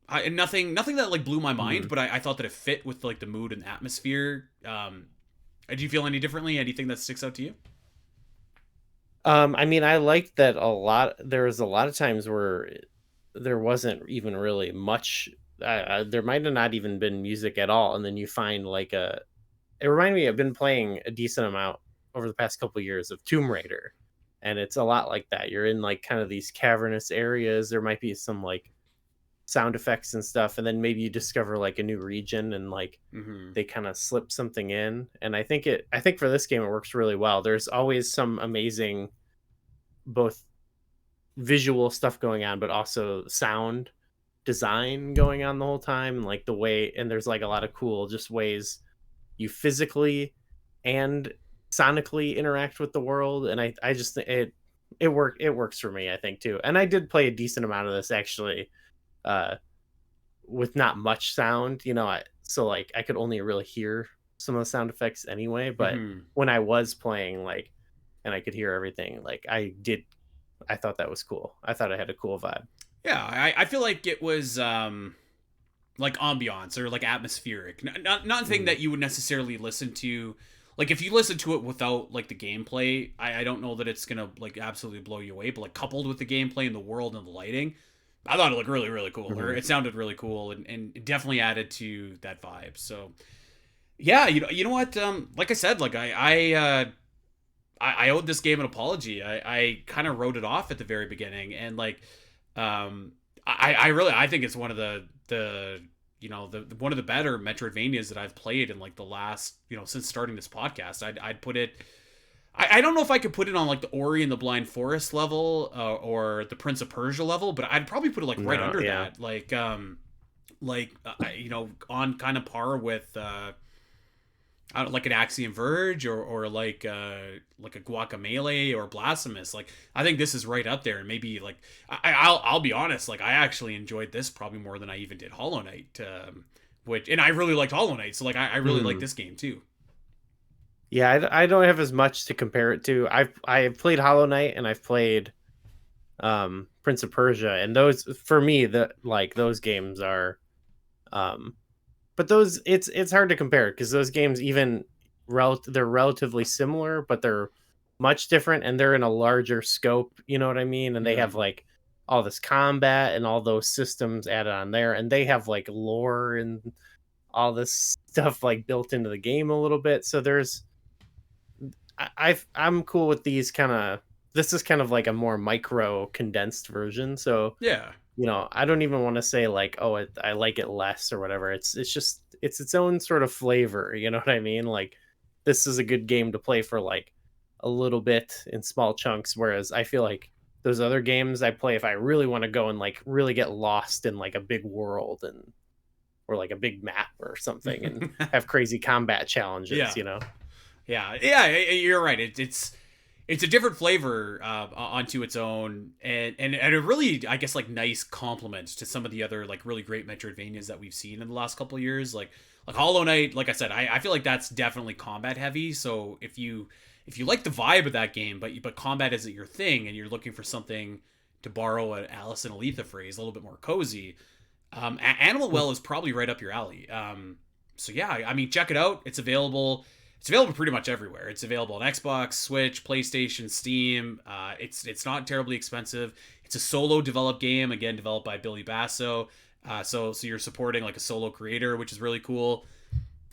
And nothing that like blew my mind, Mhm. but I thought that it fit with like the mood and the atmosphere. Do you feel any differently? Anything that sticks out to you? I mean, I liked that a lot. There was a lot of times where there wasn't even really much. There might have not even been music at all, and then you find like a. It reminded me. I've been playing a decent amount over the past couple years of Tomb Raider, and it's a lot like that. You're in like kind of these cavernous areas. There might be some like sound effects and stuff, and then maybe you discover like a new region, and like Mm-hmm. they kind of slip something in. And I think for this game it works really well. There's always some amazing both visual stuff going on, but also sound design going on the whole time, and like the way, and there's like a lot of cool just ways you physically and sonically interact with the world. And I just think it works for me, I think, too. And I did play a decent amount of this, actually, uh with not much sound, so like I could only really hear some of the sound effects anyway. But Mm-hmm. when I was playing, like, and I could hear everything, like I thought that was cool. I thought it had a cool vibe. Yeah, I feel like it was like ambiance or like atmospheric. Not thing Mhm. that you would necessarily listen to. Like if you listen to it without like the gameplay, I don't know that it's gonna like absolutely blow you away. But like coupled with the gameplay and the world and the lighting, I thought it looked really cool. Or Mhm. it sounded really cool and it definitely added to that vibe. So yeah, you know what? Like I said, like I owed this game an apology. I kind of wrote it off at the very beginning, and like, um, I really I think it's one of the one of the better Metroidvanias that I've played in like the last since starting this podcast. I'd put it. I don't know if I could put it on like the Ori and the Blind Forest level or the Prince of Persia level, but I'd probably put it like right No, under yeah. that, on kind of par with. I don't, like an Axiom Verge or like a Guacamelee or Blasphemous. Like I think this is right up there, and maybe like I'll be honest, like I actually enjoyed this probably more than I even did Hollow Knight, which and I really liked Hollow Knight, so like I really like Mhm. this game too. Yeah, I don't have as much to compare it to. I've played Hollow Knight, and I've played Prince of Persia, and those, for me, the like those games are um but those, it's hard to compare because those games, even they're relatively similar, but they're much different, and they're in a larger scope, you know what I mean? And they have Mm-hmm. like all this combat and all those systems added on there, and they have like lore and all this stuff like built into the game a little bit. So I'm cool with these kind of. This is kind of like a more micro condensed version. So Yeah. I don't even want to say like, oh, I like it less or whatever. It's just it's its own sort of flavor. You know what I mean? Like, this is a good game to play for like a little bit in small chunks. Whereas I feel like those other games I play, if I really want to go and like really get lost in like a big world, and or like a big map or something, and have crazy combat challenges. Yeah. Yeah. You're right. It's a different flavor onto its own, and a really, I guess, like nice compliment to some of the other like really great Metroidvanias that we've seen in the last couple of years, like Hollow Knight. Like I said, I feel like that's definitely combat heavy. So if you like the vibe of that game, but combat isn't your thing, and you're looking for something, to borrow an Alice and Aletha phrase, a little bit more cozy, Animal Well is probably right up your alley. So yeah, I mean, check it out. It's available. It's available pretty much everywhere. It's available on Xbox, Switch, PlayStation, Steam. It's not terribly expensive. It's a solo developed game, again developed by Billy Basso. So you're supporting like a solo creator, which is really cool.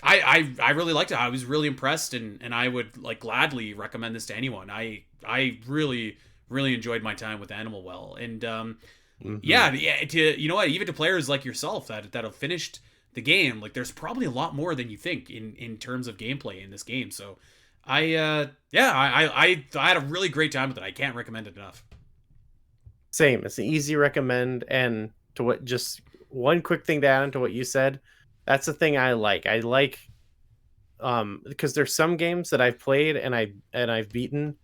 I really liked it. I was really impressed, and I would like gladly recommend this to anyone. I really enjoyed my time with Animal Well, and Hmm. yeah, to even to players like yourself that have finished the game, like there's probably a lot more than you think in terms of gameplay in this game. So I yeah, I had a really great time with it. I can't recommend it enough. Same. It's an easy recommend. And to what, just one quick thing to add on to what you said, that's the thing I like. I like because there's some games that I've played and I've beaten,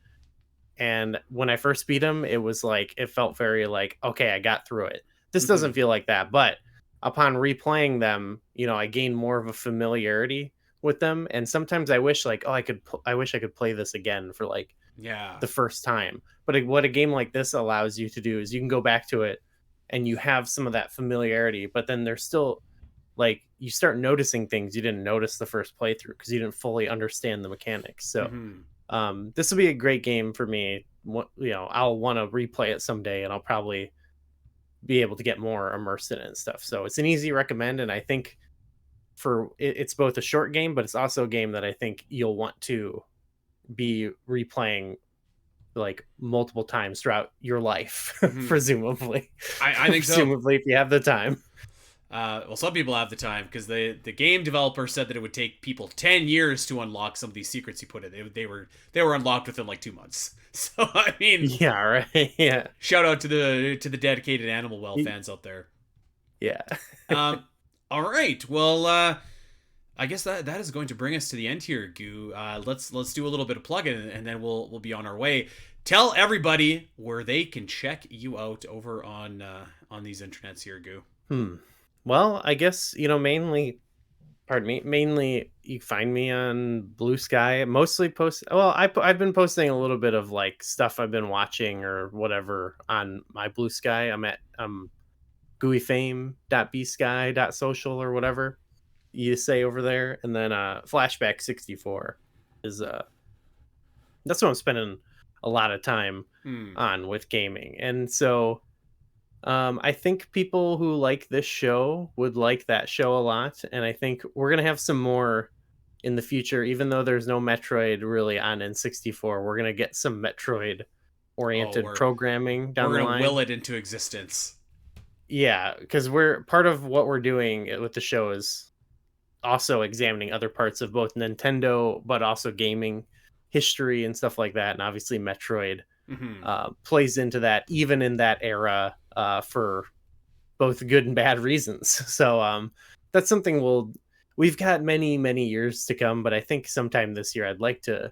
and when I first beat them, it was like it felt very like, okay, I got through it. This doesn't feel like that, but upon replaying them, I gain more of a familiarity with them, and sometimes I wish like, oh, I wish I could play this again for like Yeah. the first time. But what a game like this allows you to do is you can go back to it and you have some of that familiarity, but then there's still like you start noticing things you didn't notice the first playthrough because you didn't fully understand the mechanics. So this will be a great game for me. I'll want to replay it someday, and I'll probably be able to get more immersed in it and stuff. So it's an easy recommend, and I think it's both a short game, but it's also a game that I think you'll want to be replaying like multiple times throughout your life, presumably. I think so. Presumably, if you have the time. Well, some people have the time because the game developer said that it would take people 10 years to unlock some of these secrets he put in. They were unlocked within like 2 months. So I mean, yeah, right, yeah. Shout out to the dedicated Animal Well fans out there. Yeah. All right. Well, I guess that is going to bring us to the end here, Goo. Let's do a little bit of plugging, and then we'll be on our way. Tell everybody where they can check you out over on these internets here, Goo. Well, I guess, mainly you find me on Blue Sky. Mostly I've been posting a little bit of like stuff I've been watching or whatever on my Blue Sky. I'm at gooeyfame.bsky.social or whatever you say over there. And then Flashback 64 is that's what I'm spending a lot of time on with gaming. And so I think people who like this show would like that show a lot, and I think we're gonna have some more in the future. Even though there's no Metroid really on N64, we're gonna get some Metroid-oriented programming down the line. We're gonna will it into existence. Yeah, because we're part of what we're doing with the show is also examining other parts of both Nintendo, but also gaming history and stuff like that. And obviously, Metroid plays into that, even in that era. For both good and bad reasons. So that's something we've got many years to come, but I think sometime this year I'd like to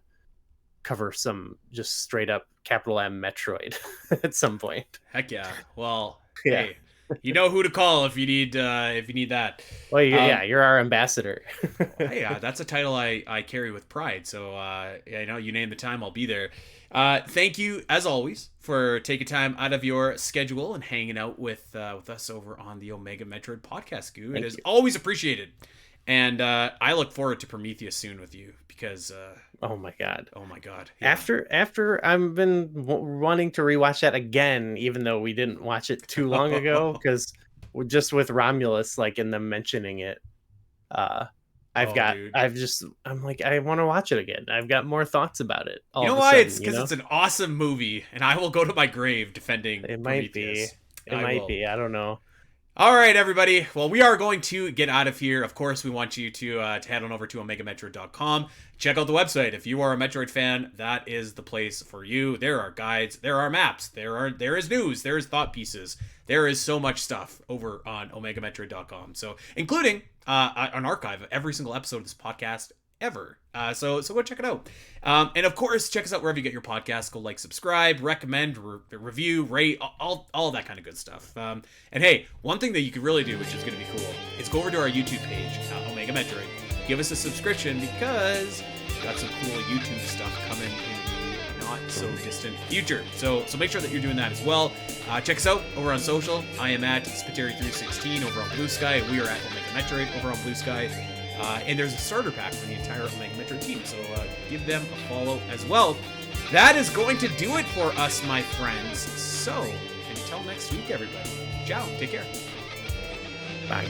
cover some just straight up capital M Metroid at some point. Heck yeah. Well, yeah. Hey, you know who to call if you need that. Well, you're our ambassador. Hey, that's a title I carry with pride. So you name the time, I'll be there. Thank you, as always, for taking time out of your schedule and hanging out with us over on the Omega Metroid podcast, Goo. It is always appreciated. And I look forward to Prometheus soon with you because... oh my god. Yeah. After I've been wanting to rewatch that again, even though we didn't watch it too long ago, because just with Romulus, like, in them mentioning it, I'm like, I want to watch it again. I've got more thoughts about it. You know why? It's because it's an awesome movie, and I will go to my grave defending it. Might Prometheus. be. I don't know. All right, everybody. Well, we are going to get out of here. Of course, we want you to head on over to OmegaMetroid.com. Check out the website. If you are a Metroid fan, that is the place for you. There are guides. There are maps. There is news. There is thought pieces. There is so much stuff over on OmegaMetroid.com. So, including an archive of every single episode of this podcast ever. So go check it out. And of course, check us out wherever you get your podcasts. Go like, subscribe, recommend, review, rate, all that kind of good stuff. And hey, one thing that you could really do, which is going to be cool, is go over to our YouTube page, Omega Metroid. Give us a subscription because we've got some cool YouTube stuff coming in the not so distant future. So make sure that you're doing that as well. Check us out over on social. I am at Spiteri316 over on Blue Sky. We are at Omega Metroid over on Blue Sky. And there's a starter pack for the entire Omega Metroid team, so give them a follow as well. That is going to do it for us, my friends. So, until next week, everybody. Ciao. Take care. Bye.